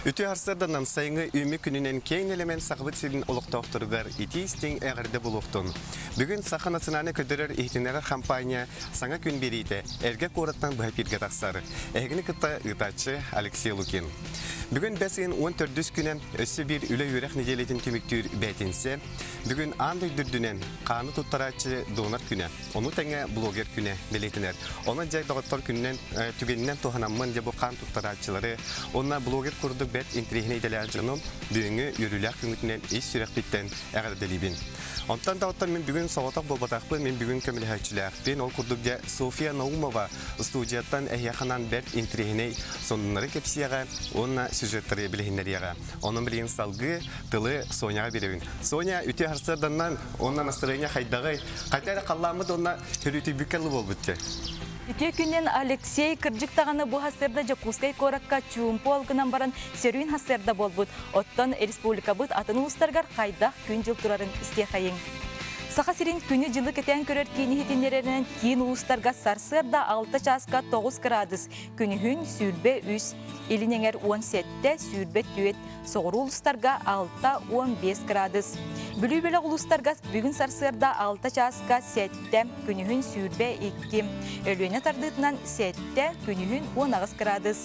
Үтü harçlardan sayını ümü gününün keyin element sağlık silin oluqtaqtırgar iti istin əğirde buluqtun. Bugün saxın atınanı ködürür ihtinələr kampanya sana gün beriydi. Ergek orattan bu hepirge taqsarı. Əgini kıtta ıtaçı Alexey Lukin. Bugün bəsin 14 günen össü bir üle yürek nedeletin tümüktür bətinse. Bugün anday dürdünen kanı tuttaraçı donar güne. Onu tenge bloger güne beletiner. Ona cay doktor günden tügeninden tohanamman bu kan tuttaraçıları. Ona bloger kurdu bet intrihine idelercanım. Düğünü yürüler günlükten iş sürek bitten əğirdelibin. Ondan da otan men bugün sağatak bobataklı men bugün kömülhəççiler. Ben ol kurdukca Sofia Naumova studiyattan əhyakanan bet intrihine sonunları kepsiyaga ona süjetleri bilehinleriyaga. Onun bilen salgı tılı Sonya'ya berevin. Sonya üte harçlardan ondan настроение haydağı. Qaytayda qallamıd ona hürütü bükelli bolbuttu. İki günden Alexey Kırcık tağını bu hasırda Jakutskay korakka çumpu algınan baran serüin hasırda bolbut. Ottan Respublika bud atın uluslargar qayda gün jıl turarın isteyxayın. Sağa sirin günü jılı keten körör kini hitinlerinin kin uluslarga sarsırda 6 çaska 9 gradus. Günühün sürbe üs. İlinenger 17'de sürbe tüet. Soğuru uluslarga 6-15 gradus. Bülü-bülü uluslarga bugün sarsırda 6 çaska 7'de. Günühün sürbe 2. Ölüne tardıtından 7'de. Günühün 16 gradus.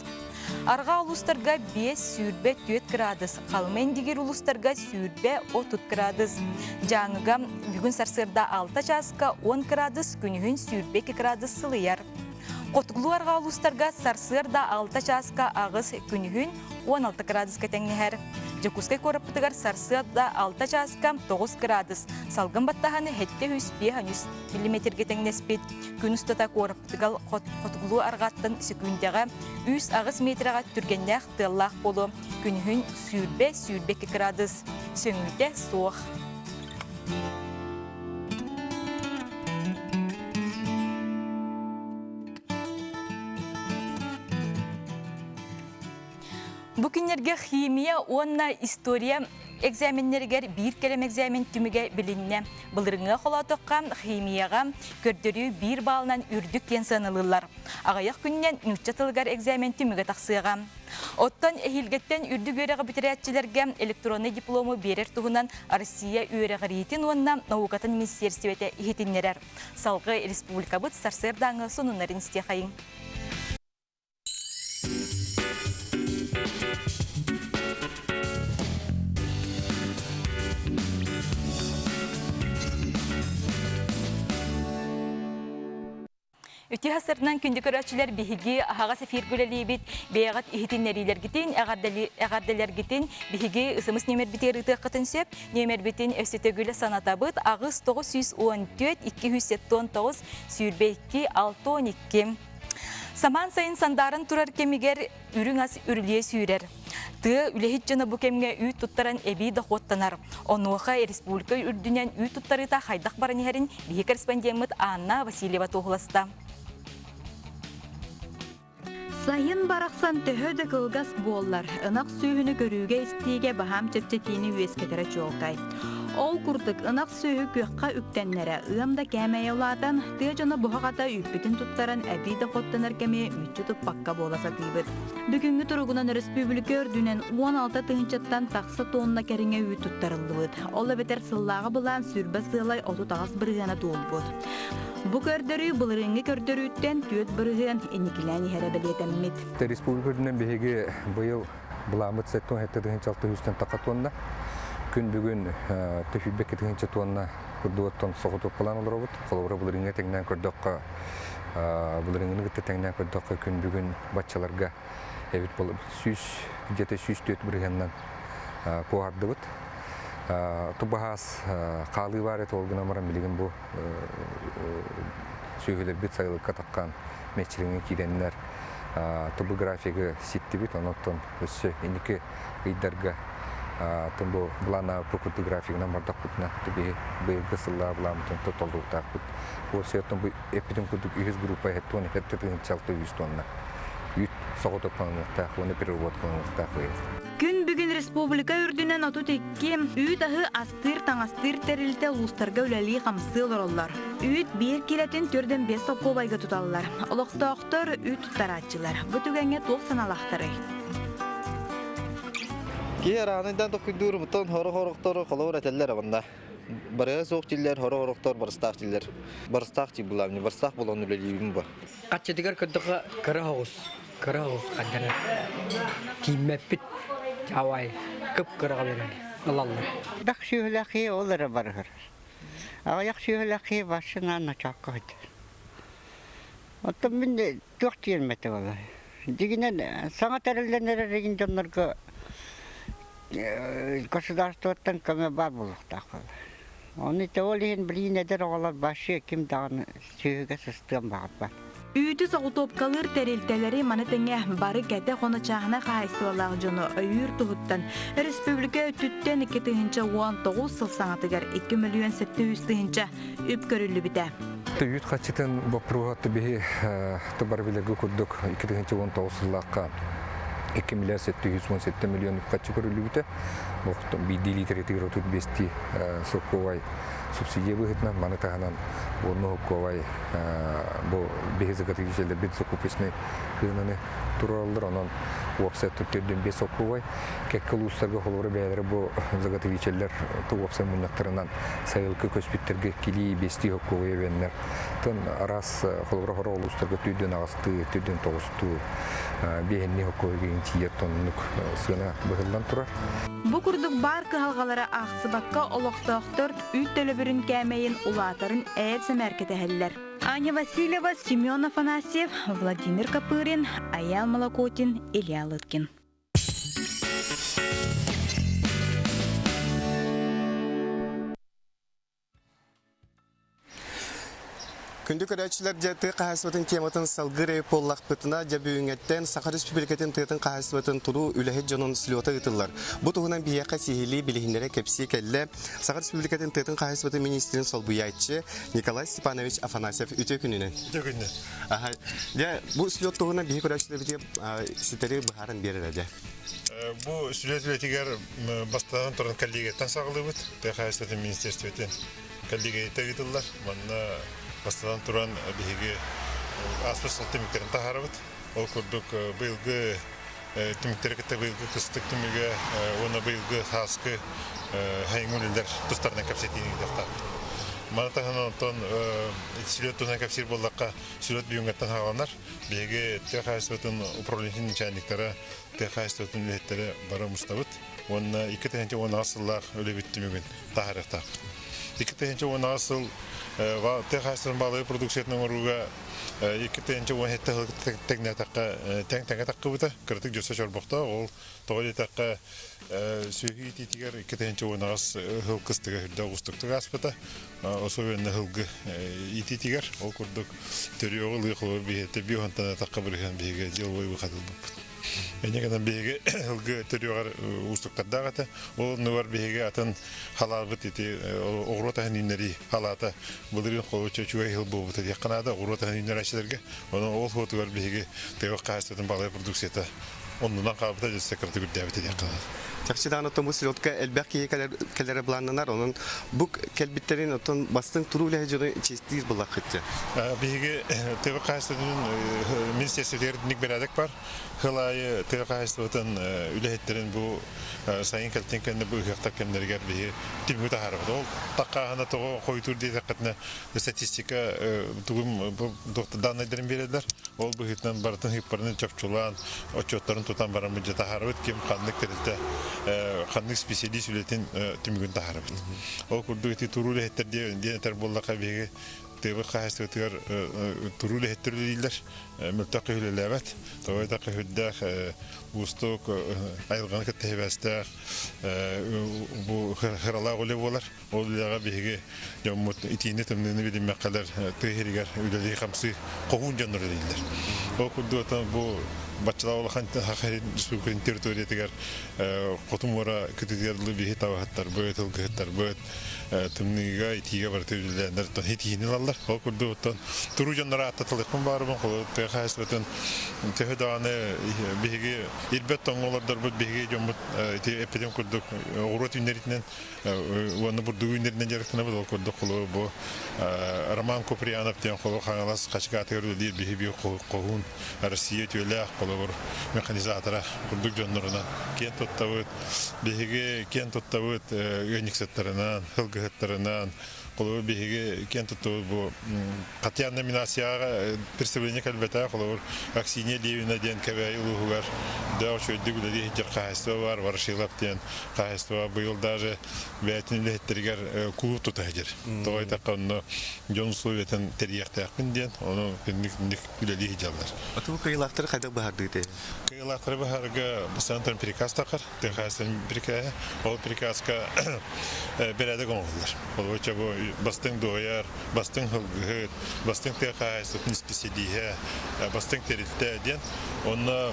Arga uluslarga 5 sürbe 4 gradus. Kalmen digir uluslarga sürbe 30 gradus. Canıga bugün sarsırda 6 çaska 10 gradus. Günühün sürbe 2 gradus sılıyar. Qotuklu arga uluslarga sarsırda 6 çaska ağız günühün 16 gradus ketengeher. Jakutskay korapıtıgar sarsırda 6 çaska 9 gradus. Salgın battahanı hette 100 mm ketengespit. Gün ustata korapıtıgal qotuklu argattan sekündege 100 ağız metrega türgenler tığallaq bolu. Günühün sürbe 2 gradus. Söngüde soğuk. Bu günlerge химия, onna история экзаменнерге bir kelem экзамен tümüge bilinne. Bılırıngı qola toqqan химияға kördürü bir balından ürdük ken sanılırlar. Ağayak günden nüççatılgar экзамен tümüge taqsıға. Ottan ehilgetten ürdük öreği bitiriyatçilerge elektronlu diplomu berer tuğunan Россия öreği ritin onna naukatın ministersivete ihitinlerer. Salgı Respublika bıt sarsırdağı sonunların isteyxayın. Üti hasırından kündük öğretçiler bihigi ağa sefir güleliyibit beyagat ihitinleriler gitin, eğardeler gitin bihigi ısımız nemer biteri tıqıtın söp, nemer bitin ösete güle sanatabıt ağız 914-279 sürbe 2-612. Saman sayın sandarın turar kemiger ürün az ürülüye sürer. Tı ülehit cana bu kemge üy tuttaran ebi da xottanar. Onuğa Respublika ürdünen üy tuttarı da haydak baraniherin bihi korrespondent Anna Vasilyeva toğulasta. Sayın baraksan töhödü kılgas bollar, ınak sühünü görüge istiğe baham çepçetini üyesketere çoğultay. Ol kurduk ınak sühü gökka üktenlere, ığımda kemeye olatan, tığcana buhaqata üppitin tuttaran əbi de xottanır kemeye ütçütüp bakka bolasa dıybıd. Bugünkü turugunan Respublika ördünen 16 tığınçattan taqsa tonuna kerine üy tuttarıldıbıd. Ola beter sıllağı bulan sürbe sığlay 30 bırığına doğulbud. Bu kördörü bılırıngı kördörütten tüyöt bırığın enikilen herebeliyetemmit. Respublika ördünen behegi bu yıl bulamıt setton hette tığınçaltı üstten taqatuanda. Gün bugün tüfibek tığınçatuanda kurduvattan soğutup kalan olur oldu. Kolabra bılırıngı teknen kördökka bılırıngını gitti teknen kördökka gün bugün batçalarga evet süs jete süs tüyöt bırığından koğardıbıt. Tubahas qalı var et olguna maram bilgin bu söhüler bit sayılıkka taqqan meçiliğine kirenler topografiyagi sitti bit onotton össü indiki gıydarga bu bulana prokutografiyagına mardak butna tubi bıyırgı sılla bulamıtın totolduğutak but. Bu seyotun bu epidim kuduk ühüz grupa hettoni hettetinin çaltı yüz tonna. Üt soğutu kanlıqtaq, onu peruvot kanlıqtaq. Gün bugün Respublika ürdünen 32 üy dahi astır tangastır terilte uluslarga üleli qamsı olurlar. Üy 1 kiletin 4-5 sokko bayga tutallar. Oloqtaqtır üy tuttaraçılar. Bu tügenge 90 alaqtары. Anından da kuyduğumdan horo kolor eteller bunda. Barığı soğuk diller, horo barıstak diller. Barıstak gibi bulamıyor, barıstak bulan üleliyim bu. Kaçıdıgar kırdığı kara havuz kadar. Kimmepit havay kıp kıra veren. Allah. Bak şöyle olur barır. Ayak şöyle başına çakıyor. Otom ben de çok diyemedim vallahi. Diginen sanat erlerine regin canlarga государствоттан көмө бар булукта. Оны төөлен билин эдер оголар башы ким дагы сүйгө сыстан багат бар. Үйді соғытопкалыр тәрелтелері манытыңа бары кәді қонычағына қайыстывалағы жоны өйір тұғыттан республика өттіттен 2019 сыл саңатыгар 2 миллион 700 тыгынча үп көрілі біті. Үйт қачытын бапыруғатты бейі тұбар білергі күрдік 2019 сыллаққа 2 миллиард 717 миллион қачы көрілі біті. Оқтың бейді литретігір отыр бесті соққуай субсидия бұғытна маны тағанан оны оқуай бұл бейзіғаты кешелер бет соққупесіне ғынаны тұралылыр. Онан уапсай түрттерден бес оқуай кәккіл ұстарға қолыры бәлері бұл зағаты кешелер тұ уапсай мұнақтарынан сайылқы көспеттерге келі бесті оқуай бәнлер. Тын арас қолыры қора ол ұстарға түйден ағысты, түйден тоғысты бейінне оқуай кейін тиер тонынық сығына бұғылдан тұрар. Бұ күрдік бар кығалғалары ақсыбаққа олықтақтыр үйт төлөбірін кәмейін ұлатарын әйет сәмәркеті әлілер. Аня Васильева, Семен Афанасьев, Владимир Копырин, Аял Молокотин, Илья Лыткин. Күндік өрәтшілер жәті қағасыбатын тематын салғыр эйполлақ бұтына жәбүйіңеттен Сақар Республикатын тұйтын қағасыбатын тұру үләхет жонын слеота ұтылар. Бұл тұғынан бияққа сихили білігіндері кепсі кәлі Сақар Республикатын тұйтын қағасыбатын министрін сол бұяйтшы Николай Степанович Афанасьев үті күнінен. Үті күнінен. Бұл слеот тұғынан бейік өрәтшілер біте сетері бұхарын берір әді. Бұл слеот үлетігер бастаған тұрын коллегеттен сағылы бұд. Қағасыбатын министерстветін коллегеттен ұтылар. Бастан туран биһиги аспас тимиктерин тахарабыт. Ол курдук быйылгы тимиктерикте быйылгы кыстык тимиге оны быйылгы хаскы хайңулилер тустарынан капсетини дефта. Манатахан тон силеттунан капсир боллакка силет бүйүнгөттөн хагаланар. Биһиги техастын управление начальниктары техастын леттери бара мустабыт. Оны 2-10 асыллар өлебиттимигин тахаракта. 2-10 асыл техастын балығы продукциятының ұруға 2-10 тәңне таққа тәңе таққа бұта кіртік жүрсе жорбақта ол тоғылы таққа сүйгі ететігер 2-10 ағас ғыл қыстығы үрді ұғыстықтығы аспыта особенно ғылғы ететігер ол күрдік түрі оғыл ұйқылы бейетті бейхантана таққа бірген бейге жел ойы бұқадыл бұппыт. Энегенен беге ылгы төрөгөр устуктардагата ол нуар беге атын халабыт ити огротаһын иннери халата булырын колучу чугай хил бубут яканада огротаһын иннери ашыларга оны ол фотограф беге тего кастатын балай продукцияда оннан кабыта секретарь дәвит яканада. Такчыдан отон бұл слетка әлбәк келері бұланнанар, оның бұк кәлбіттерін отон бастың тұру үләхе жоны честіз бұлақ қытты. Бігі тәуі қағыстығының министерсілердің бәрәдік бар. Хылайы тәуі қағыстығының үләхеттерін бұл сайын кәлттен кәнді бұл ұйықтар кәмдергер бігі түмгі тағарып. Ол таққағына тоғы қойтур дейді қытына статистика тұғым данайдарын береділер. Ол бұғытынан барытын хиппарының чапчулан, отчеттарын тұтан барамы жа тағарып кем қандық тәрілді қандық специалист үлетін түмігін тағарып. Ол күрді турулы хеттерде денетер боллақа беге тәуі қағыстығытығар турулы хеттерлі дейлер мүлтақы үлеләбәт. Тоғайтақы хүддәқ ұстық айылғаны кәттәйбәстәқ бұл қыралақ өлі болар. Ол үлеға беге жаммұт итиіне түмдігіні беден мәқалар түйерігер үлелі қамсы қоғын жаныры дейлер. Ол күрді отан бұл Баччалау олахан хақарин республиканың территориятыгар қотым ора күтігерлі бейі табағаттар, бөйт ұлғыттар, бөйт түмніға итиге бар түрілілердер хетиінен алдар. Ол күрді оттан тұру жанлара аттатылықпын барыбын, қолы тәйі қайыстыбытын тәйі дағаны бейге елбет тоңғолардар бұд бейге жомбыт әпеден күрдік ұғырот үйнерітінен оны бұрды үйнерінен жарықтына бұд ол күрді қолы бұл Роман Куприянов ден қолы қаңалас қашыға атығырды дейір бейге бей қоғын Россия түйелі холовор механизатора курдук жоннорунан кен тоттабыт биһиги кен тоттабыт өниксеттеринан хылгыттарынан колор биһиги кен тоттабыт бу катян номинацияга представление калбета холовор аксине левина ден кабай улугар да шөйдү гүлөри жер кайсы бар варшилап ден кайсы быйыл даже бәтинлехтергер клуб тутагер той такканно жон советен терияктакын ден оны ник гүлөри жаллар Ату кыйлактыр кайда барды те. кыйлактыр баһарга сантан приказ такар техасын приказ ол приказка береде гонлар ол өчө бу бастың дояр бастың хылгыт бастың техас специалие бастың терилте ден оны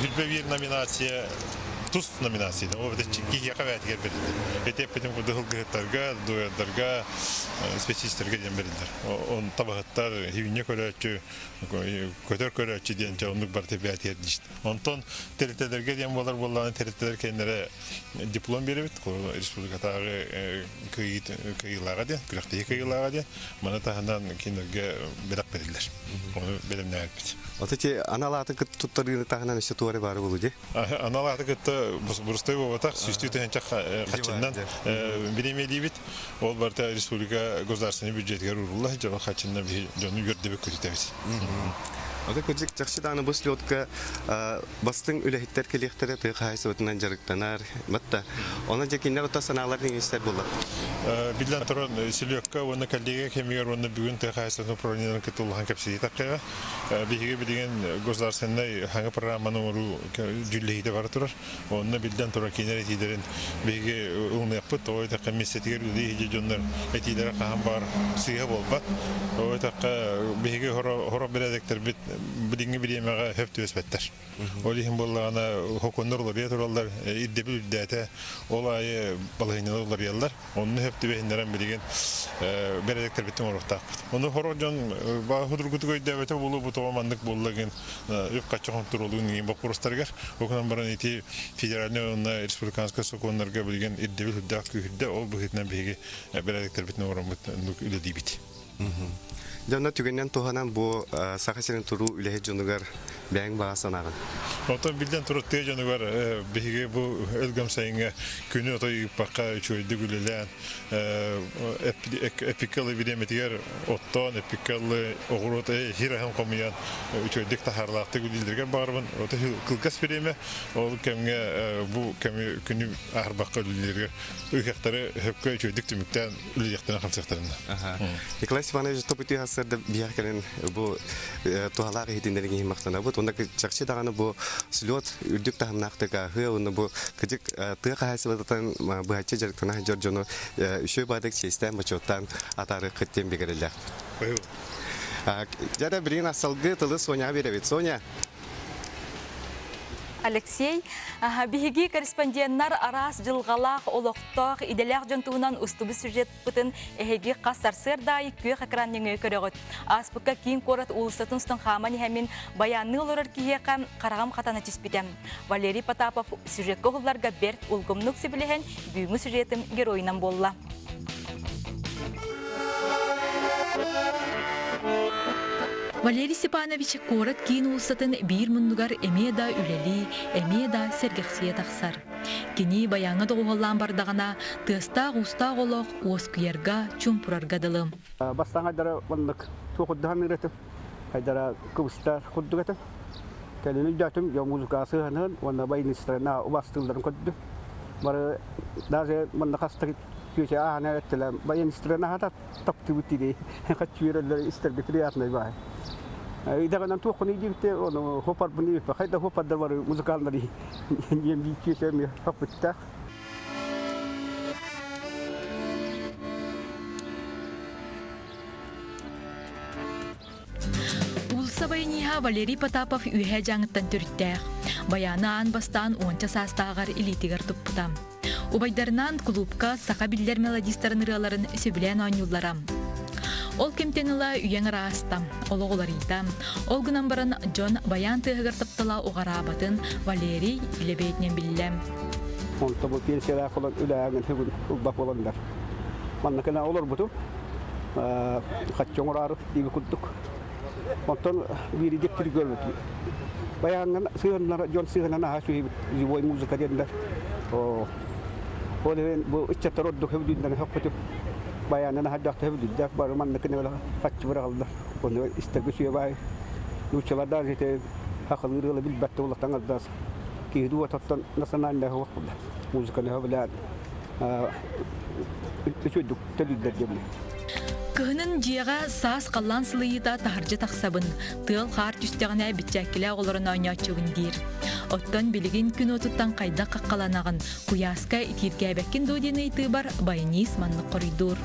жилбевир номинация тус номинацияда ол да чики якават гербелди эте петим кудылгыттарга доярдарга специалисттерге ден берилдер он табагаттар хивине көрөчү көтөр көрөчү ден жонук бар тебият ердишт онтон терителерге ден болар терителер кендере диплом беребит республикадагы кыйларга ден күрөктөгү кыйларга ден мана тахандан кинерге берак берилдер оны белемне айтпыт Отече аналаты туттарыны тагынан иште туары бары болу де. Аналаты кытта бурустай болотак сүстүтен качыннан биремелибит ол барта республика государственный бюджетке урулла жана качыннан жону көрдөбөк көтөбүз. Ода көжик жакшы даны бу слётка бастың үлехиттер келектери тыйы кайсыбытынан жарыктанар. Матта оны жекинер ота санаалар неңестер болот. Билен туран слётка оны коллега кемигер оны бүгүн тыйы кайсыбытын управлениянын кетулган кепсиди таккайга биһиге билген государственный хаңы программаны уру жүллейде бар турар. Оны билден тура кинер этидерин биһиге улмайпыт ой такка месетигер үлейди жоннор этидер кахан бар сыйга болбат. Ой такка биһиге хоро бередектер бит билинги биремага хөптөспөттөр. Олихин боллагана хоконнор ретуралар иддебил дата олай балайнылар яллар. Онны хөптөбендерен билген бередектер биттин орукта. Оны хорожон ба худургутугой дебете болу бу томандык боллагын өп качаган турулугун эң бакурустарга окунан баран эти федеральный республиканский соконнарга билген иддебил дак күдө ол бу хитнен биги бередектер биттин орумут үледибит. Жана түгеннен туханан бу сахасынын туру үлеhe жонугар бәң багасанаган. Отон билден турутте жонугар биге бу өлгөм сайынга күнү отой пакка чөйдү гүлелен эпикалы биреметигер оттон эпикалы огурот хирахам комуян чөйдүк тахарлакты гүлдергер барбын. Отой кылгас биреме ол кемге бу кеми күнү арбакка гүлдергер ыйхактары хөпкө чөйдүк түмүктен үлектен калсактарына. Николай Иванович топити сырда биякелен бу тухалар хитиндерге мактана бу онда чакчы даганы бу слёт үрдүк тахымнактыга оны бу кыжык тыга кайсыбытан бачы жарыктана жоржону үшө бадык честен бачоттан атары кыттен бегерелер. Жада бирин асалгы тылы Соня беребит. Соня Алексей, биһиги корреспонденттар арас жылгалах олоқтоқ иделях жонтуунан устубу сюжет бытын эһиги кассарсырдай күйө экранның көрөгөт. Аспыкка кийин корат улсатын стон хамани хэмин баянны олорор киһекам карагам катана тиспитем. Валерий Потапов сюжетке hullarga берт улгумнук сибилehen бүйүмү сюжетим героинан болла. Валерий Степанович корат кийин улсатын бир мундугар эмеда үлели, эмеда сергексие тахсар. Кини баяңы доголлан бардагана тыста густа голок оскуерга чумпурарга дылым. Бастан дара вандык тохуддан ирете. Хайдара кустар худдугата. Калени жатым я музыкасы ханын, ванда байнистрана убастылдарын кодду. Бар даже мында кастык күйсе ана эттеле байнистрана хата таптыбытиде. Хачуйралар истергетриятный бай. Идаганан тухуни дивте оны хопар буни хайда хопар да бар музыкалнари немби күйсе ми хапытта. Улсабайниха Валерий Потапов үйе жаңыттан түрттәк. Баянан бастан онча састағар илитигер тұппытам. Убайдарынан клубка сақа биллер мелодистарын ыраларын сөбілен ойнуларам. Ол кемтенила үйен растам, олоғыларитам. Ол гынан баран Джон баян тыгыр таптала оғарабатын Валерий илебейтнен биллем. Он табу пенсияда қолан үләңін хүгін ұлбақ боландар. Маннакына олар бұту. Қатчоңыр арып дейгі күттік. Ondan biri diktir görmedi. Bayanlar sığınlar, John sığınlar ha şu живой muzika dediler. O bu içte roddu hevdinden hakikaten bayanlar hadda hevdinden barman ne kadar kaç bırakıldı. Onu ister bir şey bay. Uçalarda zete hakları bil batte Allah tanıdas. Ki duwa tattan nasanan da hava muzika ne hava Üçüdük telüdler gibi. Кыһынын жиэҕэ саас қаллан сылыйыта таһаржы тахсабын, тыал хаар түстэҕинэ биччэккилэ олорон оñооччугун диир. Оттон билигин күн отуттан кайда каккаланагын, куяска итиргээбеккин доодины итыы бар байниис маннык коридор.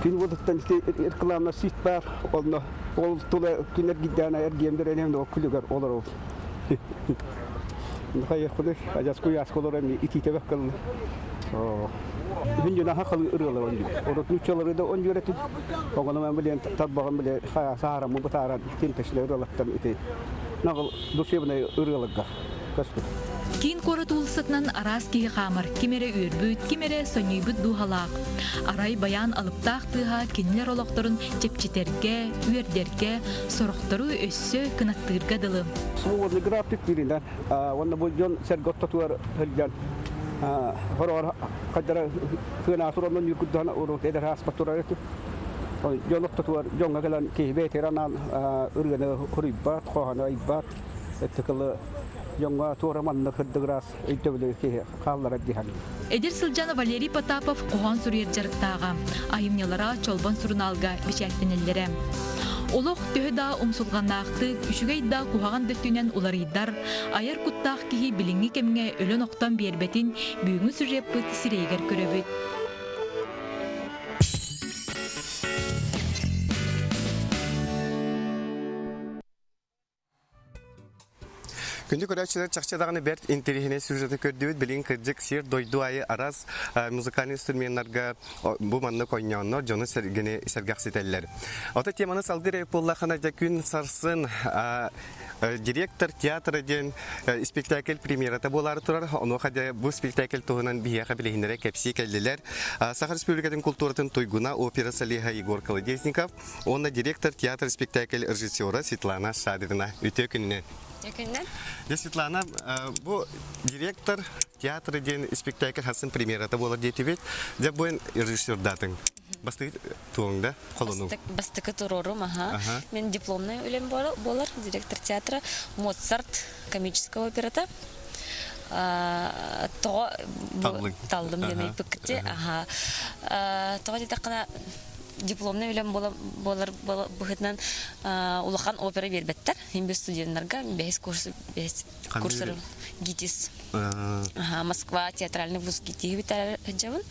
Gün vurduktan işte ırkılarına sit var, onu ol tula günler gidene ergiyemdir elimde o külüger olur o. Hayır kudur, acas kuyas kolorem iti tevekkül. Hüncüne hakalı ırılı oncu. Orada nüçaları da oncu üretim. Oğlum ben bilen tabbağım bile sahara mı bataran tinteşle ırılıktan iti. Nağıl duşebine ırılıkka. Kaspı. Кин кора тулсытнан арас киһи хаамар, кимере үөрбүт, кимере соньюйбут дуухалаах. Арай баян алыптаах тыыха кинилер олохторун чепчитерге, үөрдерге, сорохтору өссө кынаттыырга дылы. Свободный график биринен. Онда бу жон серготтотуар хылжан. Хорор кадара кына суронун юкудан урут эдер хаспатурарыты. Жолоктотуар жонга келен ки ветеранан үргөнө хурибат, хохана ибат. Этекеле Jonga tuğramanlık hıddıgras eğitimleri ki kallara dihan. Эдер сылжан Валерий Потапов коған сүрер жарықтаға, айымнялара чолбан сурыналга бичәктенеллері. Олық төхі да умсулғаннақты, үшігей да кухаған дөттінен уларыйдар, айыр құттақ кейі біліңі кемге өлін оқтан бербетін бүйіңі сүреп бұт сирейгер көрөбіт. Күнді көрәтшілер чақчадағыны бәрт интерихіне сюжеті көрдіуіт білін кірдік сер дойду айы арас музыкальный инструментарға бұл манны койнауыннар жоны сәргені сәргақсетелілер. Ота теманы салдыр әйполлақына да күн сарсын директор театры ден спектакль премьерата болары тұрар. Оны қада бұл спектакль тұғынан бияға білігінері кәпсі кәлділер. Сахар Республикатын культуратын тойгуна опера солиха Егор Колодезников, оны директор театр спектакль режиссера Светлана Шадырина. Өте күніне. Светлана, бұл директор театры ден спектакль хасын премьерата болар дейті бет. Де бұйын режиссер датын. Бастығы туыңда қолыну? Бастығы тұрорым, мен дипломный өлем болар, директор театра Моцарт комического операта. Талдым дене пікітте. Тоға дейті дипломный өлем болар бұғытнан улахан опера бербеттер. Мен студенттарға бәйіз курсыры ГИТИС. Москва театральный вуз ГИТИС бітер жауын.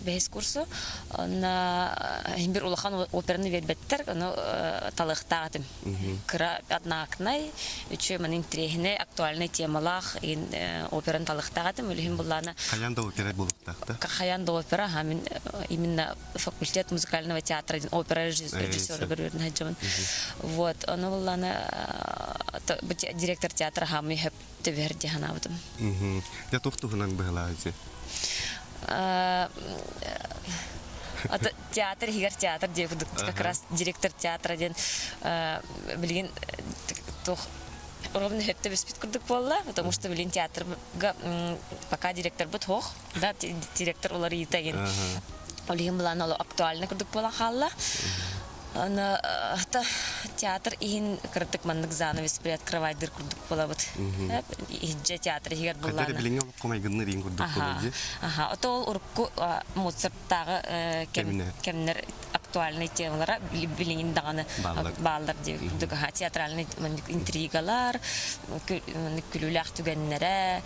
Бәйіз курсы. Бір улахан операны бербеттер. Талықтағатым. Кыра адна акнай. Үчі мән интригіне актуальный темалақ операны талықтағатым. Өлігін бұлланы... Қаянда опера болықтақты? Қаянда опера. Именно факультет музыкального театра, опера режиссера беруерін хаджамын. Вот, оны бұлланы директор театра хамы хөп төберді ханабыдым. Я тоқтуғынан бұғыла өте? Театр, егер театр дейбудық, как раз директор театра ден білген ровно хөпті беспит күрдік болла, потому что білген театрға пока директор бұд хоқ, директор олары етеген. Олеген бұлан олы актуальны күрдік болан қалла. Театр иін кірдік мандық занавес приоткрывайдыр күрдік бола бұд. Иджа театр егер бұланы. Қадары біліңе олып қомайгынны рейін күрдік болады? Ота ол ұрыққы Моцарттағы кемнер актуальный темалара біліңін дағаны балдар деп күрдік. Театральный интригалар, күліләқ түгеннері.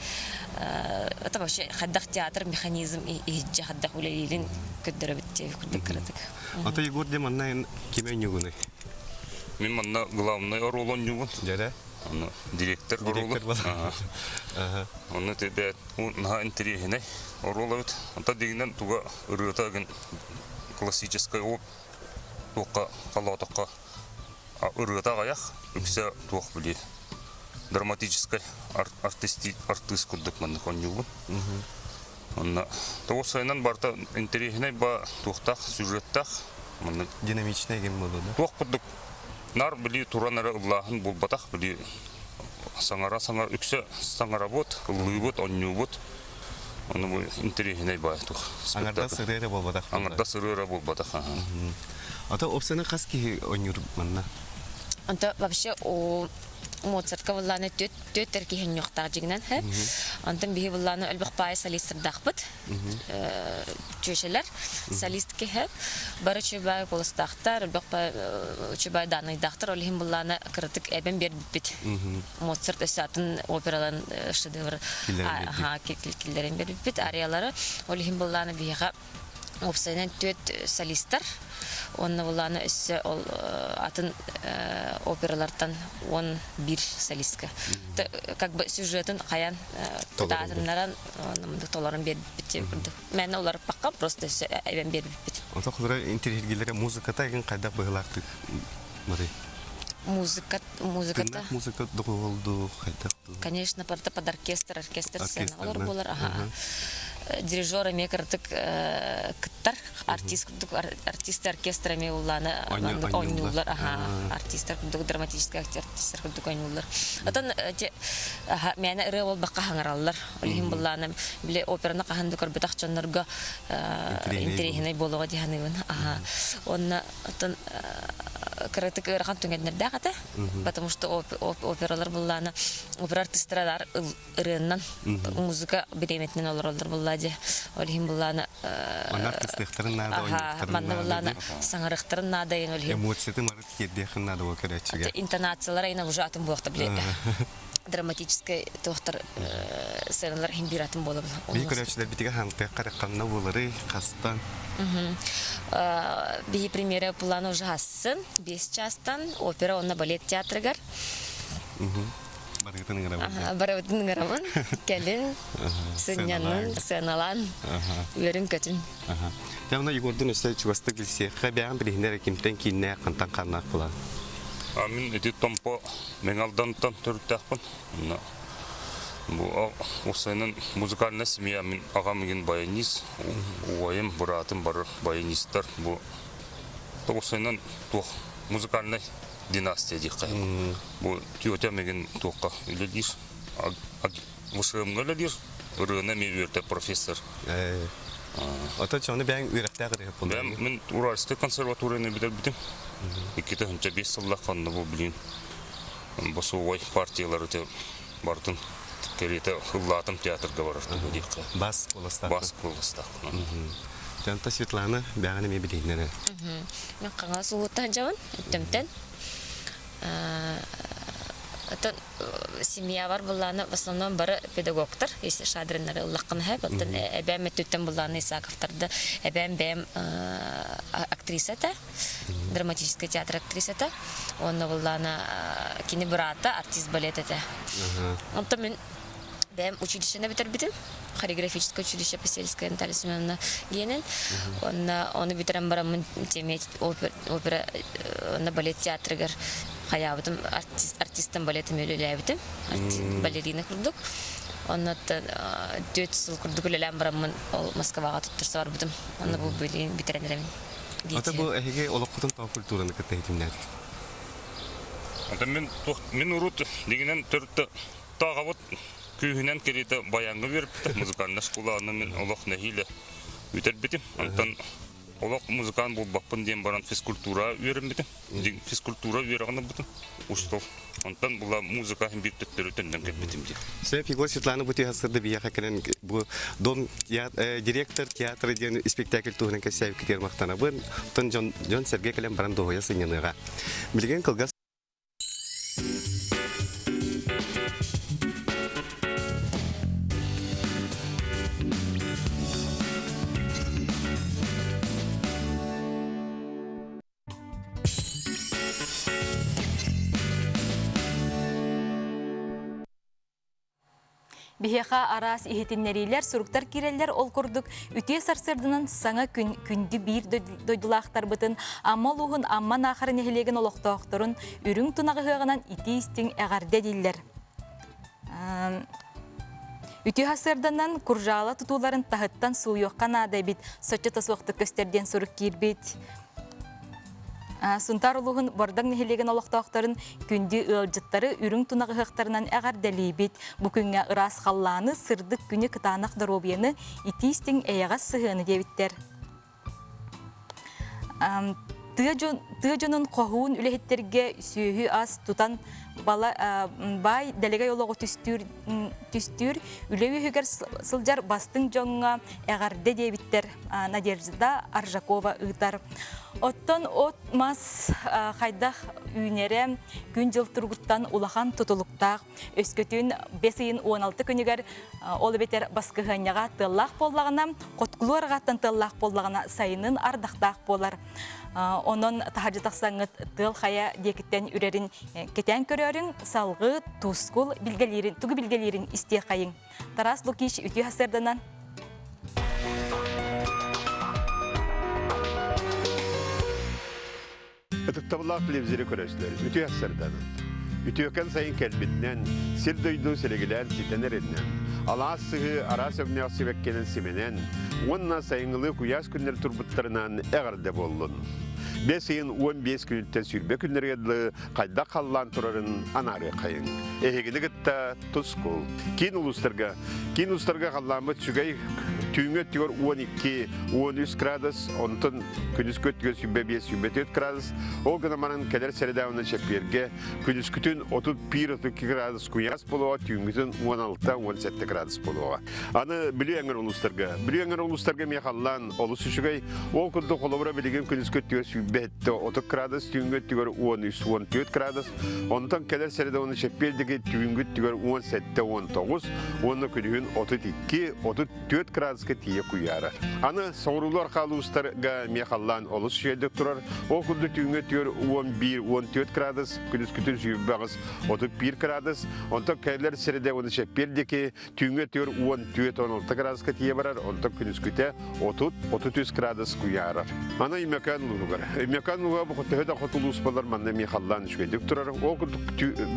Это вообще қаддақ театр механизм иджа қаддақ өлелейлін күддірі бітте күрдік кірдік. Ата Егор де маннайын кеме нүгіні? Мен манна главный оролон нүгін. Жәрі? Директор оролон. Оны тебе наға интерегіне оролауыд. Ата дегенен туға ұрыта классической тоққа қалатыққа ұрыта ғаяқ үксе тоқ біле. Драматической артист күрдік манны қан нүгін. Тоғы сайынан барта интерегіне ба тоқтақ, сюжеттақ. Динамичный ген болу, да? Тоқ күрдік нар били туранара Аллахын булбатах били саңара үксе саңара бот, лыбот, оннюбот. Оны бу интересный байтух. Аңарда сырыра болбадак. Аңарда сырыра болбадак. Ата опсаны каски онюр манна. Anta вообще o Моцартка валланы төт теркиһен юктар жигнен һә. Антын бихи валланы элбек пай солистр дахбыт. Чөшеләр солистке һә. Бары чөбай колыстактар, элбек пай чөбай даны дахтар олһин валланы критик эбен берип бит. Моцарт эсатын операларын шедевр. Киллерин берип бит. Ариялары олһин валланы бихи опсайнан төт солистр. Онны валланы өссе ол атын опералардан 11 солистка. Как бы сюжетін қаян тутатыннаран толарын беріп бітте. Мәні олар баққа просто өссе әйбен беріп бітте. Онта құдыра интерьергелері музыката еген қайдақ бұғылақты мұрай? Музыката? Музыка дұғылды қайдақ? Конечно, под оркестр сцена. Олар болар. Дирижер мекартык кыттар артисты оркестра ме уланы ойнулар артисттер драматический артисттер ойнулар. Атан мен ыры бол бакка хаңараллар. Олим булланы биле операны каханды көрбөтак чоннорго интересный болого диханыбын. Онна атан кыратык ырхан түнгендерде ката. Потому что опералар булланы опера артисттер ырыннан музыка биреметнен оларлар буллады. Олим булланы артисттер надо ойнуктар. Манна булланы саңарыктар надо ен олим. Эмоцияты марат кеддехин надо океречиге. Интонациялар айна уже атын буакта биле. Драматический доктор сценалар хим биратым болуп. Би көрөчүлөр битиге хаңты каракканна болары кастан. Би премьера планы уже хассын 5 частан опера онна балет театрыгар. Барыбытын гырамын. Келин, сынянын, сыналан, өрін көтін. Дәуна Егордың өсті чуасты білсе, қабиян білігінер кемтен кейінне қантан қарнақ бұлан. Мен әді томпо мен алдантан түрттәқпін. Бұл осының музыкальна семья мен ағамыген баянист, уайым бұратым бар баянисттар. Бұл осының музыкальный династия дейқай. Бұл түйөте меген тоққа үлелер, вышығымға үлелер, ұрығына мен өрті профессор. Ата чоны бәң үйрәктәғірі болды? Мен Уральск консерваторияны бітер бітім. 2005 жыллақ қанды бұл білейін. Бұсы ой партиялары бардың кереті ұллатым театрға барырды дейқай. Бас қолыстақ? Бас қолыстақ. Жанта Светлана бәғіні ме білейінері? Мен қаңа суғыттан жауын, өттімтен. Это семья бар булланы в основном бары педагогтар, если шадриннары уллаккан хэ, балтын эбэм мэттүттен булланы Исааковтарды, эбэм актрисата, драматический театр актрисата, онна булланы кини брата, артист балетата. Онта мен бэм училищені битербитим, хореографическое училище Поселская Наталья Семеновна генен, оны битерем барамын теме опера на балет театрыгар. Хаябытым артисттан балетім өлеләбітім, балерина күрдік. Оны дөт сыл күрдік өлеләм барамын Москваға тұттырса бар бұдым. Оны бұл бөлейін битеренерем. Ата бұл әйге олыққытын тау культураны күтті етімдәді? Ата мен ұрут дегенен түртті тағавыт күйінен кереті баяңғы беріпті. Музыкальна школаны мен олық нәхейлі өтер бітім. Антан олық музыкан бұл бақпын дейін баран физкультура өрім бітім. Физкультура өріғаны бітім. Ұштол. Антан бұла музыка беттіктер өтенден кәп бітім дейін. Сәп Егор Светлана бұты ғасырды бияға кәрін бұл дом директор театры дейін спектакль туғынан кәсәйіп кетер мақтана бұн. Тұн Жон Сергей кәлем баран доғыя сыненыға. Білген қылғас Бихеха арас ихетиннерилер, суруктар киреллер ол курдук, үтие сарсырдынан саңа күнді бир дойдулақтар бытын, амма луғын амман ақарын ехелеген олықтауқтырын, үрің тунағы ғығынан ити истің әғарде дейлер. Үтие сарсырдынан куржала тутуларын тахыттан суйоққан адай бит, сочета соқты көстерден сурук кирбет. Сунтар улуғын бордан нехелеген олықтақтарын күнді ылжыттары үрің тунағы хықтарынан әғар дәлейбет. Бүкінге ырас қалланы сырдық күні кытанақ дұробияны итистің әяғас сығыны дебіттер. Тыжонын қоғуын үлехеттерге сүйі аз тұтан бай дәлеге олығы түстүр үлеуі хүгер сылжар бастың жоңға әғарды дебіттер Надежда Аржакова ұйтар. Оттон от мас қайдақ үйнері күн жыл тұрғыттан улахан тұтылықтақ өскөтін 5-16 күнігер олы бетер басқығыняға тыллақ боллағына, қоткулу арғаттан тыллақ боллағына сайынын ардақтақ болар. Онын тахажытақсаңыт тыл қая декіттен үрерін кетен көрерін салғы тұскул түгі білгелерін істе қайын. Тарас Лукиш үті хасырданан. Ытыктабылақ білевзері көрәсілер, үті әссерданы. Үті өкен сайын кәлбітінен, сир дөйді сірегілер сетенер едінен. Алаас сығы ара сөміне ақсыбәккенін семенен, онына сайынғылы құяс күннер тұрбыттарынан әғарды болын. 5-15 күнттен сүрбе күннергеді қайда қаллан тұрарын анары қайын. Эхегіні гітті тұскол. Кейін ұлыстарға қалламыт сүгей түйіңе түйір 12-13 градус, онтын күніс көттіге сүрбе 5-4 градус. Ол ғынаманын кәдер сәрдәуінің шәпперге күніс күтін 31-32 градус күняс болуға, түйіңгітін 16-17 градус болуға. Аны білі әңір ұлыстарға ме қаллан олысы сүгей, ол күнді қолыбыра білеген күніс көттіге сүрбетті 30 градус, түйіңге түйір 13-14 градус. Онтан кәдер сәрдәуінің шәппердегі түйіңге түйір 17-19, оны күнігін 32-34 градусқа тие құяра. Аны соңырулар қалуыстарға меқаллан олыс жүйелдік тұрар. Ол күнді түйіңге түйір 11-14 градус, күніс күтін жүйбағыз 31 градус. Онтан кәдер сәрдәуінің шәппердегі түйіңге түйір 14-16 градусқа тие барар. Онтан күніс күті 30-33 градус құяра. Аны имекан ұлығыр. Имекан ұлыға бұқыттығы қотылуыс болар манна меқаллан жүйелдік тұрар. Ол күнді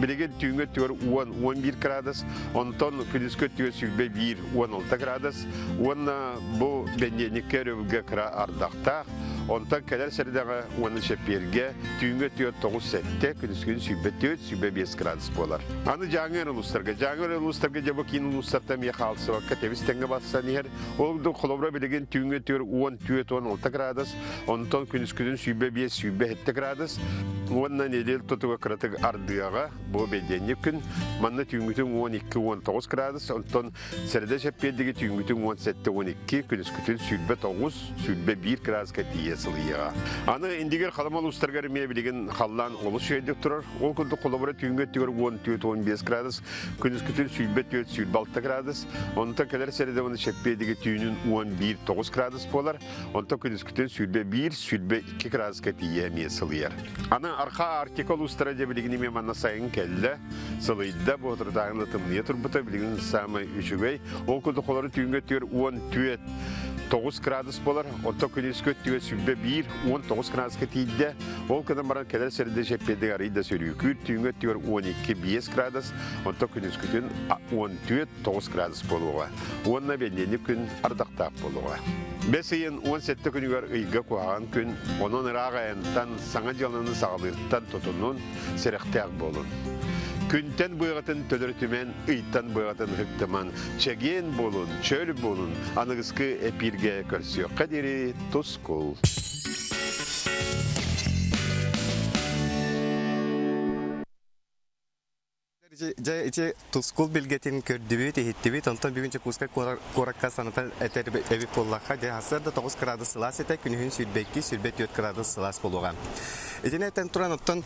білеген түйіңге түйір 10-11 градус. Онтан күніс күтіге сүлбе 1-16 градус. Онна бұл бәнденікке рөвге кіра ардақтақ. Онтан кәлер сәрдіға оны шәпперге түйінге түйет 9-7, күніскен сүйбе 4-5 градус болар. Аны жаңыр ұлыстарға жабы кейін ұлыстарда меқалысы ваққа тәвістенге бассан ер. Олды қолыбыра білеген түйінге түйір 10-16 градус, онтан күніскен сүйбе 5-7 градус. Онна недел тұтыға қыратық ардыға бұл бәнденік күн, манна түйінгітің 12-19 градус, онтан сәрді шәппердегі түйінгітің 17-12, күніскен сүйбе 9, сүйбе 1 градусқа тие. Аны индигер қаламал ұстарғары ме білеген қаллан олыс жүйедік тұрар. Ол күнді қолабыра түйінге түйір 10-15 градус, күніс күтін сүйлбе 4-6 градус. Онта кәлер сәреді оны шәппедегі түйінін 11-9 градус болар. Онта күніс күтін сүйлбе 1-2 градусқа тие ме сылияр. Аны арқа артикол ұстара де білеген еме манна сайын кәлі сылыйда бұғытырдағын ұтымния тұрбыта білеген самы үшігей. Ол күнді қолары түйінге түйір 10-9 градус болар. Онта күніс көттіге сүйлбе 1-19 градусқа тейді. Ол күнін баран кәдер сәрді шәппедегі арайда сөйлеукі түйінге түйір 12-5 градус. Онта күніс күтін 14-9 градус болуға. Онына бәндені күн ардақтақ болуға. 5-17 күнігер ұйға қуаған күн, оның рағайынтан саңа жалының сағалықтан тұтынын сәріқтәқ болын. Күнтен бұйғатын төліртімен, ұйттан бұйғатын ғықтыман, чәген болын, чөл болын, анығызқы әпирге көрсі қадері тұскол. Жа тұскол білгетін көрдібет, ехеттібет, онтан бүгінше күскай қораққа санатан әтер әвіп боллаққа, де асырда 9 градус сылас еті, күнігін сүрбекке, сүрбет 4 градус сылас болуған. Этен әтен тұран оттан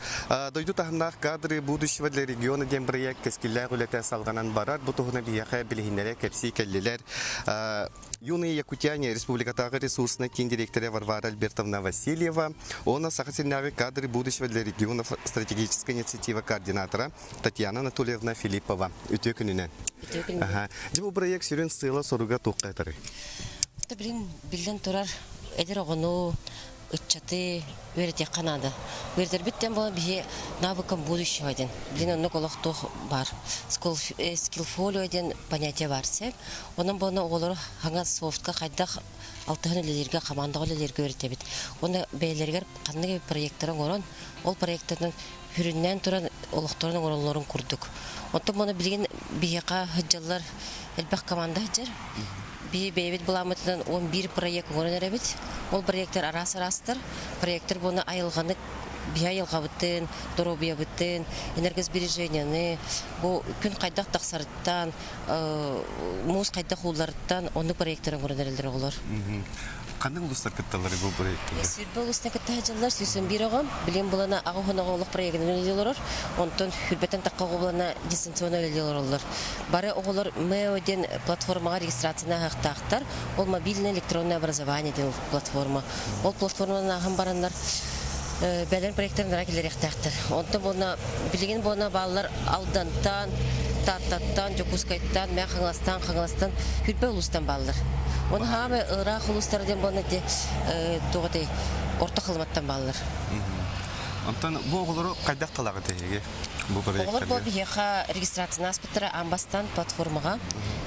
дойду тағындақ кадры будущего для региона ден проект кескілләр үләті салғанан барар, бұтығына бияқы білігіндері кәпсі кәллелер. Юный Якутяне республикатағы ресурсына кен директоры Варвара Альбертовна Васильева, она сахасильнағы кадры будущего для региона стратегическая инициатива координатора Татьяна Анатольевна Филиппова. Үтө күнінен. Бұл проект сүрін сыйла соруға тоққа әтірі. Білден тұрар, әдір оғыну, ыччаты өретек канады. Өретер биттен болан бихе навыкам будущего ден. Ден онны колоқтух бар. Скиллфолио ден понятие бар сеп. Онын болан оғылыр хаңа софтка қайдақ алтыған өлелерге, командағы өлелерге өретер бит. Оны бәйлергер қанығы проекттарын орын, ол проекттардың хүріннен тұран олықтарын орынларын күрдік. Онтын оны білген бихеқа хыджалар әлбәқ команда хыджар. Бейбет буламытынан 11 проект орын әребет. Ол проекттер арас-арастыр. Проекттер бұны айылғаны бия айылға бұттын, дору бия бұттын, энергосбереженияны, бұл күн қайдақ тақсарыттан, мұз қайдақ ұларыттан, оны проекттері орын әрелдер олар. Қандай ұлыстар кітталары бұл проекттері? Сүрбі ұлыстар кітті әжалар сүйсен бір оғам. Білем бұлана ағуғынағы олық проектін өлелер олар. Онтын хүрбеттен таққағы бұлана дистанционы өлелер олар. Бары оғылар МЭО-ден платформаға регистрацияна ақтақтар. Ол мобильный электронный образование ден платформа. Ол платформаның ағын баранлар бәлен проекттарын ракелер ақтақтар. Онтын бұлана білген бұлана балалар алдантан, таттаттан, жокускайттан, мән қаңластан, хүрбе ұлыстан балалар. Оны хамы ырах улустардан болна де тоғыдай орта қылматтан балалар. Антон, бұл оғылары қайдақ талағы тегеге? Оғылар бұл бейеқа регистрацияны аспыттыра амбастан платформаға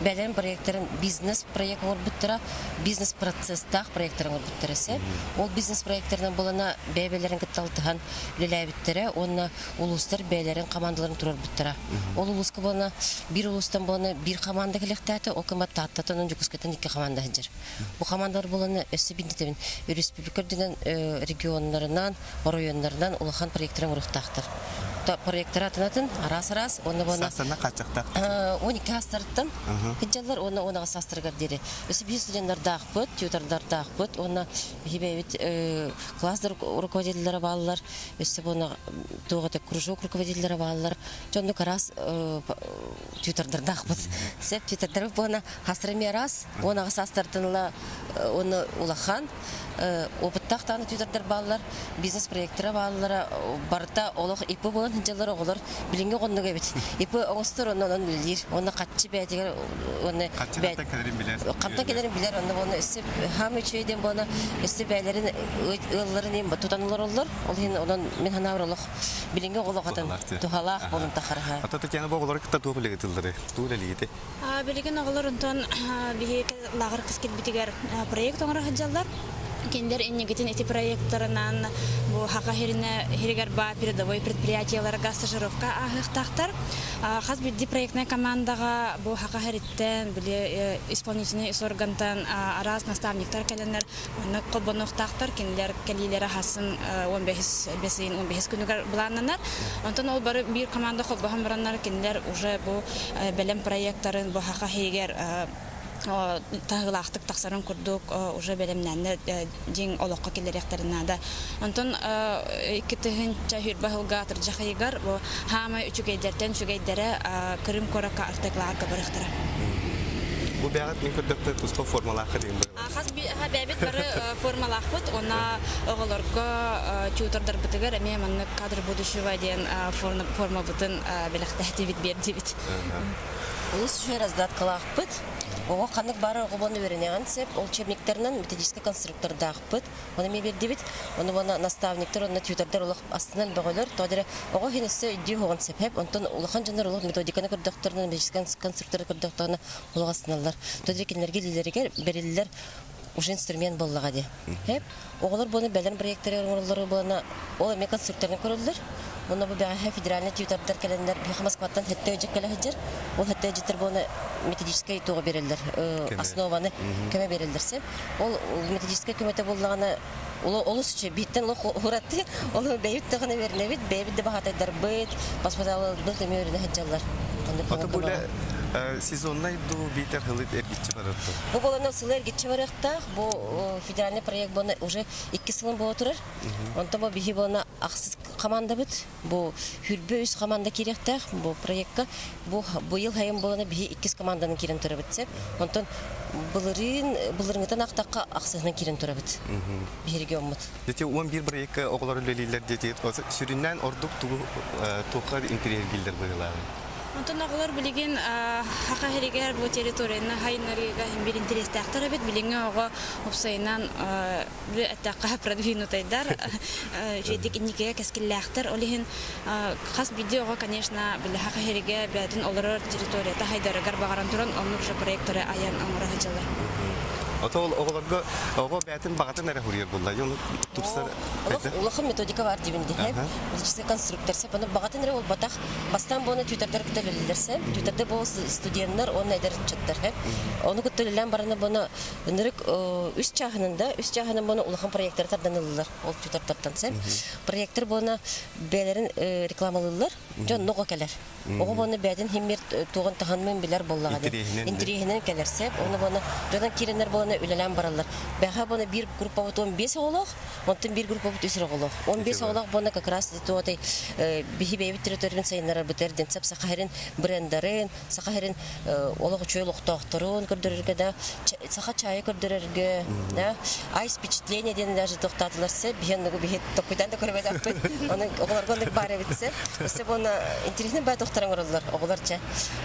бәлен проекттарын бизнес проект орбыттыра, бизнес процесстақ проекттарын орбыттырасы. Ол бизнес проекттерінен болана бәйбелерін кітталтыған үлеләйбіттірі, оны улустар бәйлерін командаларын тұрар бұттыра. Ол улусқа болана, бір улустан болана бір команда келектәті, ол кымат таттатының жүкіскетін 2 команда хынжыр. Бұл командалар болана өсі біндетебін республикардың регионларынан, районларынан улахан проекттарын ұрықтақтыр. Проекттар атынатын арас-арас, оны болана... Састарына қачақтақ? 12 астырыттан, хыджалар оны онаға састырғар дері. Өсі бейі студенттар бұд, тьютордар бұд, оны бейбет класстар руководителері балылар, өсі бұны тоғыда кружок руководителері балылар, жонды қарас тьютордар бұд. Сәп тьютордар бұны хастырыме арас, онаға састырытынла оны улахан, опыттақтаны тьютордар балылар, бизнес проекттері балылары барыта олық ипі болан хыджалар оғылар білінге қонныға бет. Ипі оңыстыр онын білдер, оны қатшы бәдегер, оны Қатшылықта кәдерін білер. Қапта кәдерін білер, оны өсі хам үшейден бұны өсі бәлерін ұлларын тұтанылар олар, онын мен ханавыр олық білінге қолық атын тұхалақ болын тақырға. Ата тәкені бұл оғылары кітта туғы білігі тұлдары, туғы ләлігі Білген оғылар ұнтан лағыр кіскет бітігер проект оңыры хыджалар. Кендер эннегетин эти проекттарынан бу хака херигер ба передовой предприятияларга стажировка ахыктактар. Хас бидди проектная командага бу хака хериттен биле исполнительный органтан арас наставниктар келенер колбонуктактар кендер келилери хасын 15 күнүгөр буланнар. Онтон ол бары бир команда колбохан бараннар кендер уже бу белем проекттарын бу хака херигер тағылақтық тақсарын күрдік уже бәлемнәні ден олыққа келеректерінады. Онтон кітігін чахүрбі ғылға тұржақайығар хамы үчігейдерден үчігейдері күрім көріққа артықлағы барықтыра. Бұл бәғат мен күрдікті тұсқы формалақы дейін бұл? Қаз бәбет бары формалақ бұд, она оғыларға тютордар бұтығыр, әме мәнні кадр будущего дейін форма бұтын бәліқті әтебет берді бет. Улыс үшер аздат қылақ бұд. Оға қанық бары оғылбаны өрінеған сеп, ол чебниктерінен методический конструкторда ақпыд. Оны ме берді бет, оны бана наставниктер, оны тютордар олық астынан бағылыр. Тоғдері оға хенесі үйдей оған сепеп, онтан олақан жанар олық методиканы көрдіқтерінен, методический конструкторы көрдіқтеріні олық астыналар. Тоғдері кенлерге лилерігер берілілер уже инструмент болыға де. Оғылар бұны бәлін проекттері орынлары болына, ол әме конструкторын көрілдір. Оны бұл бәғі федеральный тьютордар кәлендер бейхі Москваттан хетті өжек кәлі хеджер. Ол хетті өжеттер бұны методическай туға берілдір, основаны көме берілдірсе. Ол методическай көметі болығаны олы сүче бейттен ұратты, ол бәйбіт тұғыны веріне бейт, бәйбіт де бағатайдар бейт, паспорталы бұлт әме өріне хеджалар. Аты бұлі сезоннай ду бейтер хылыт әргетчі барырды? Бұл боланы сылы әргетчі барықтақ, бұл федеральный проект бұны уже 2 сылын бұл отырыр. Онта бұл бейхи боланы ақсыз команда бұд, бұл хүрбі үз команда керектақ, бұл проектқа бұл ел хайым боланы бейхи 2 команданың керін тұры бұдсеп, онтан бұлырыңытан ақтаққа ақсығынан керін тұры бұд, бейірге омыд. Дете 11 проектқа оғылар өлелейлер дете, сүріннен ордық тұғы интерьер келдер бұйылағы? Онтон оғылар білеген хақа херегер бұл территорияны хайынларыға бир интерестақтар бит билеңе оға опсайынан бі әттаққа продвинутайдар жедік инникеге кәскілләқтар олеген қас видеоға, конечно, білі хақа херегер бәдін олар территорията хайдарыгар бағаран тұран олнық жа проекторы аян оңыра хачалар. Отол оголорго ого бәтин багатын эре хурьер булла. Юн тупсар. Улахын методика бар дибинде. Физический конструктор сеп аны багатын эре ол батак бастан боны Twitter'да көтөлөлөрсө, Twitter'да бу студенттер оны эдер чаттар. Оны көтөлөлөн барына боны нырык үс чагынын боны улахын проекттер тарданылар. Ол Twitter'дан сеп. Проекттер боны бәлерин рекламалылар. Жон ного келер. Ого боны бәдин химмер туган таханмен билер боллага. Интерьеринен келерсеп, оны боны жондан киренер боны үлелән баралар. Бәһә боны бир группа бут 15 олак, онтан бир группа бут 3 олак. 15 олак боны как раз тотой бихибе территориян сайнара битерден сеп сахарин брендерин, сахарин олак чойлык тохторун көрдөрөргө да, саха чайы көрдөрөргө, да. Айс впечатление ден даже тохтатылар сеп, бигенге бихет токуйдан да көрбөдө. Аны огларга бар битсе, сеп боны интересный бай тохторун оралар, огларча.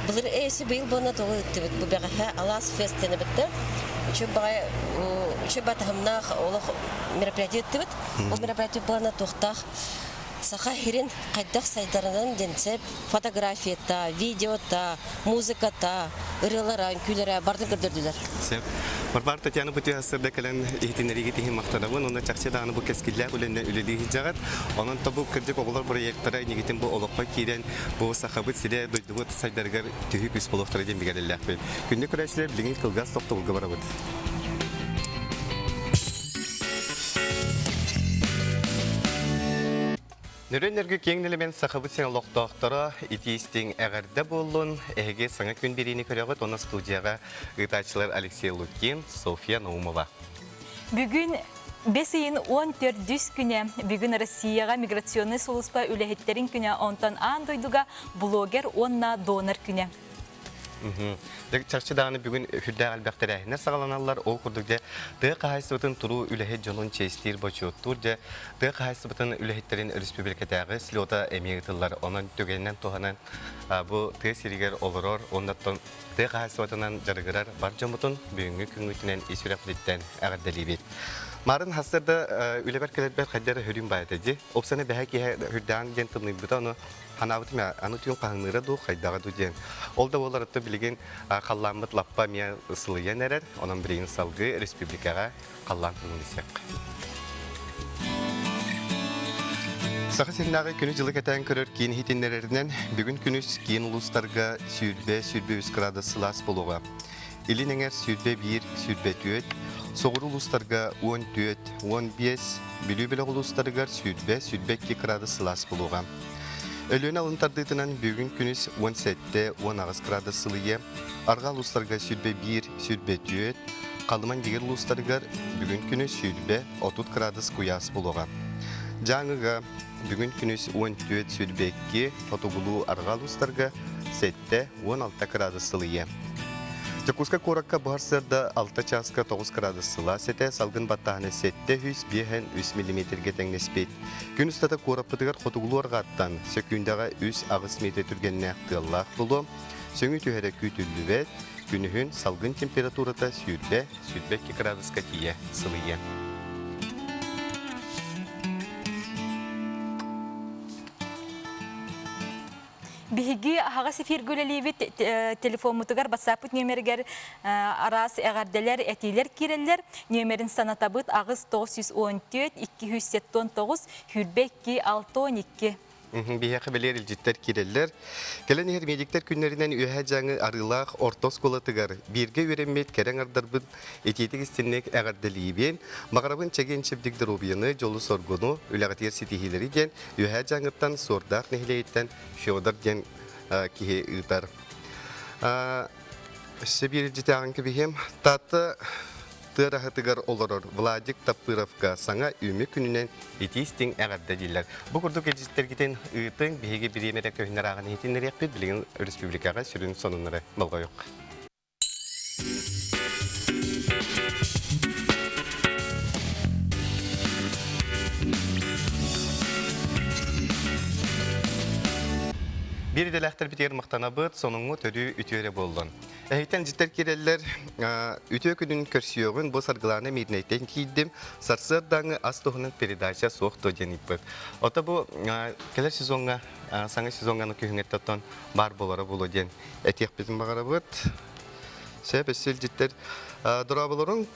Булар эси быйыл боны тогы бу бәһә алас фестене битте. Еще батамнах олох мероприятие төвт. Ол мероприятие плана тохтах. Саха хирин кайдах сайдарынан денсеп фотография та, видео та, музыка та, ырыларан күләре барды көрдүләр. Сеп. Барбар Татьяна Бутиасырда калан ихтинериге тихин мактанабын, оны чакчыданы бу кескилләр белән үлелиге жагат. Анын табу кырдык оглар проекттары нигетин бу олокка кирен бу сахабыт сиде дойдугут сайдаргар түйүк үс болохтары ден бигәлләр. Күндә күрәчләр билген кылгас токтолга барабыз. Нөрөннөргө кеңнелемен сахабыт сен локтоктора итистин әгәрдә булын, әге саңа күн берини көрәгәт, оны студияга гытачылар Алексей Лукин, София Наумова. Бүгін 5-14 күнә бүгін Россияға миграционный солыспа үләһеттерин күнә онтан андойдуга блогер онна донор күнә. Чарчыданы бүгін хүрдә әлбәқтәрәһінер сағаланалар, ол күрдікде дығы қағайсыбытын тұру үләхет жонын честер бочуоттур де дығы қағайсыбытын үләхеттерін республикатағы слета әмегітілер, онын төгеннен тоғанан бұл тығы серігер олырор, оннаттан дығы қағайсыбытынан жарығырар бар жомытын бүгінгі күнгітінен есірәқлеттен әғірдәлі бет. Марын хастырда үләбәр кәлетбәр қайдары хүрін байытады. Опсаны бәхәк хүрдәң ден тымны бұта, оны ханабытым аны түйін қағыныры ду қайдаға ду ден. Ол да олар ұтты білген қалламыт лаппа мия ысылыян әрер, онын бірейін салғы республикаға қаллан күнілісек. Сақы сеннағы күні жылы кәтән көрір кейін хитинлерінен бүгін күніс кейін ұлыстарға сүйірбе 3 градус сылас болуға. Илин әңер сүйірбе 1, сүйірбе 4, соғыр ұлыстарға 14, 15, білі-білі ұлыстарға сүйірбе 2 градус сылас болуға. Өлін алынтардытынан бүгін күніс 17-19 градус сылые, арға ұлыстарға сүйірбе 1, сүйірбе 4, қалыман дегер ұлыстарға бүгін күніс сүйірбе 30 градус құяс болуға. Жаңыға бүгін күніс 14, сүйірбе 2, отығылу арға ұлыстарға 7-16 градус сылые. Жакуска коракка барсырда 6 часка 9 градус сыла сете салгын баттағаны 7-100 мм-ге тәңнеспейт. Күн ұстата кораппытығар қотығылу арғаттан сөкүндағы 3 ағыс метр түргенне ақтығылақ бұлу. Сөңі түйәрі күйтілі бәт, күнігін салгын температурата сүйірбе 2 градуска тие сылые. Биһиги аһага сефиргүлелибит телефон мутугар WhatsApp нөмергер арас әгәрдәләр әтиләр кирәлләр нөмерин санатабыт агыз 914 279 хүрбекки 612. Бияқы білер илжеттер киреллер. Келен ехер медиктер күннерінен үйәе жаңы арылақ ортос қолатығар. Бірге өреммет кәрен ардарбын ететік істеннек әғардалейбен. Мағарабын чәген чепдіктер обияны жолы соргуну үләғатер сетихилері ден үйәе жаңыттан сордақ нехлейттен Феодор ден кеге ұйтар. Сөбір илжетті ағын көбейім. Таты Тырахатыгар олорор Владик Тапыровка саңа үмі күнінен етейстің әғадда дейлер. Бұл күрдік елжеттергетен ұйтың бейге біремері көхінер ағын етінер екпет білген республикаға сүрін соныныры болға yok. Bir delektir biter maqtanabıt, sonunu törü ütüre boldun. Ehiten jitter kireller ütü günün körsüyogun bu sargılarını midneyten kiydim. Sarsırdan astohunun передача soğuktu jenipet. Ota bu keler sezonga, sana sezonganı kühüngettattan bar bolara bulu jen. Etiyek bizim bağarabıt. Sebesel jitter durabaların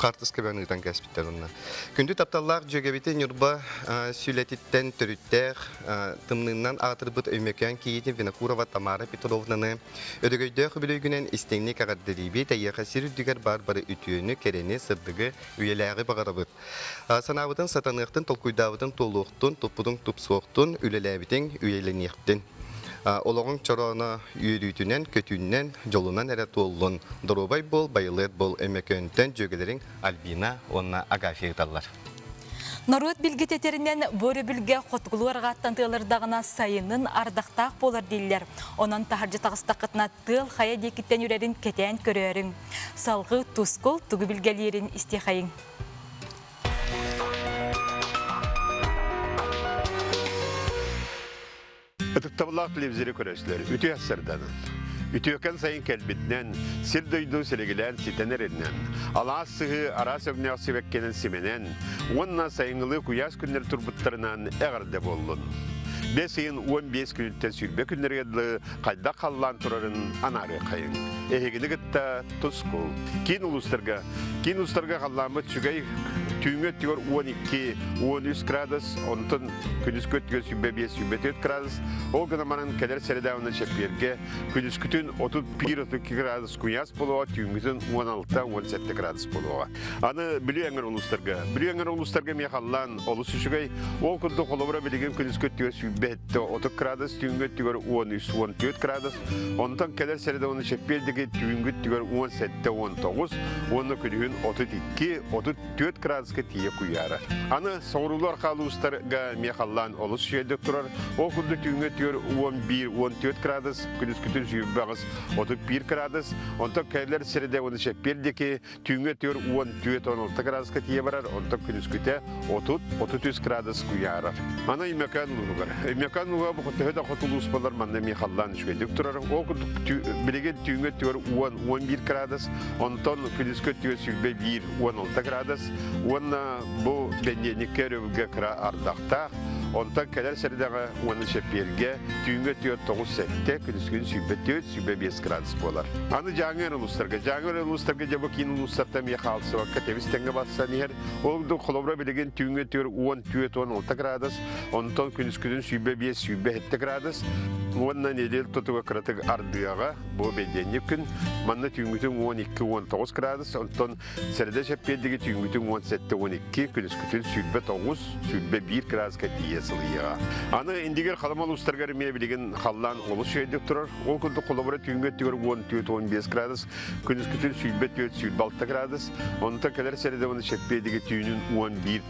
Kartıska ben ıdan kesbitler onlar. Kündü taptallar jögebiten yurba sületitten törütter tımnından ağıtırbıt öymöken kiyidin Vinakura ve Tamara Petrovna'nı ödegöydöğü bölügünen istenli kağıdderibi teyyağa sürüddüger barbarı ütüyünü kereni sırdığı üyeleri bağırabıt. Sanavıdın satanıqtın tolkuydavıdın toluqtun topudun tupsuqtun ülelebidin üyeleniyektin. Olağın çorağına yürütünen, kötünden, yolunan eret olun. Dorobay bol, bayılet bol, emekönten jögelerin Albina, ona agafiyetallar. Norut bilgiteterinden börü bilge xotgulu arğattan tığılırdağına sayının ardaqtaq bolar diller. Onun taharcı tağıstakıtına tığıl xaya dekitten yürerin keten körörün. Salgı tuskul tuğu bilgelerin istihayın. Tıktavlaq televizori көрөсілер, үті әссірданын. Ütüyken sayın kelbitinden, sir duyduğu selegilen sitenerinden, Allah'a sığı ara sögneği sebekkenin simenen, onunla sayınlığı kuyas günleri turbutlarından eğerde bollun. 5 ayın 15 günütten sürbe günleri edili kayda kallan turarın anarı kayın. Ehegini gıtta tuskul. Kin uluslarga kallanma çügey tüyüngöt diyor 12-13 gradus, ondan kündüz kötüge sübbe 5 sübbe 4 gradus. O gınamanın keler seredavını çekberge, kündüz kütün 31-32 gradus kuyas buluğa, tüyüngütün 16-17 gradus buluğa. Anı biliyor uluslarga mekallan olusu çügey, o kundu kolabora bilgin kündüz kötüge sübbe 30 gradus, tüyüngöt diyor 13-14 gradus. Ondan keler seredavını çekberdege tüyüngöt diyor 17-19, onda kündüzün 32-34 gradus tiye kuyara. Anı sorular kalustarga mekallan olus şeyde turar. O kundu tüyüngöt diyor 11-14 gradus, kündüz kütün sübbağız 31 gradus. Ondan keler seredavını çekberdege tüyüngöt diyor 14-16 gradus tiye barar. Ondan kündüz küte 30-33 gradus kuyara. Ana imekan luğu bu kutuhda kutulus balar manne mekallan şeyde turar. O kundu bilegen tüyüngöt diyor 11 gradus. Ondan kündüz küt diyor sübbe 1-16 gradus. Ona bu benyenik körüge kıra ardaqta. Ondan keler seridağı onu şepirge tüyüngöt diyor 9-7 kündüz gün sübbe 5 gradus bolar. Anı Cangır uluslarga jabakin uluslarta mekalsı vakit evistenge bassa niher. Oldu kolobra bilegen tüyüngöt diyor 14-16 gradus. Ondan kündüz gün sübbe 5 7 gradus. Ona nedel tutuğa kıratık ardıyağa bu benyenik gün. Manna tüyüngötün 12-19 gradus. Ondan seride şepirge tüyüngötün 17-12 kündüz gün sübbe 9 sübbe 1 gradus katiye sılıya. Anı indiger kalamalı ustargar meyebiligen kallan olus şeydik durar. O kundu kolabora tüyüngöt diyor 14-15 gradus. Kündüz kütün sübbe 6 gradus. Ondan kadar seride onu şepirge tüyünün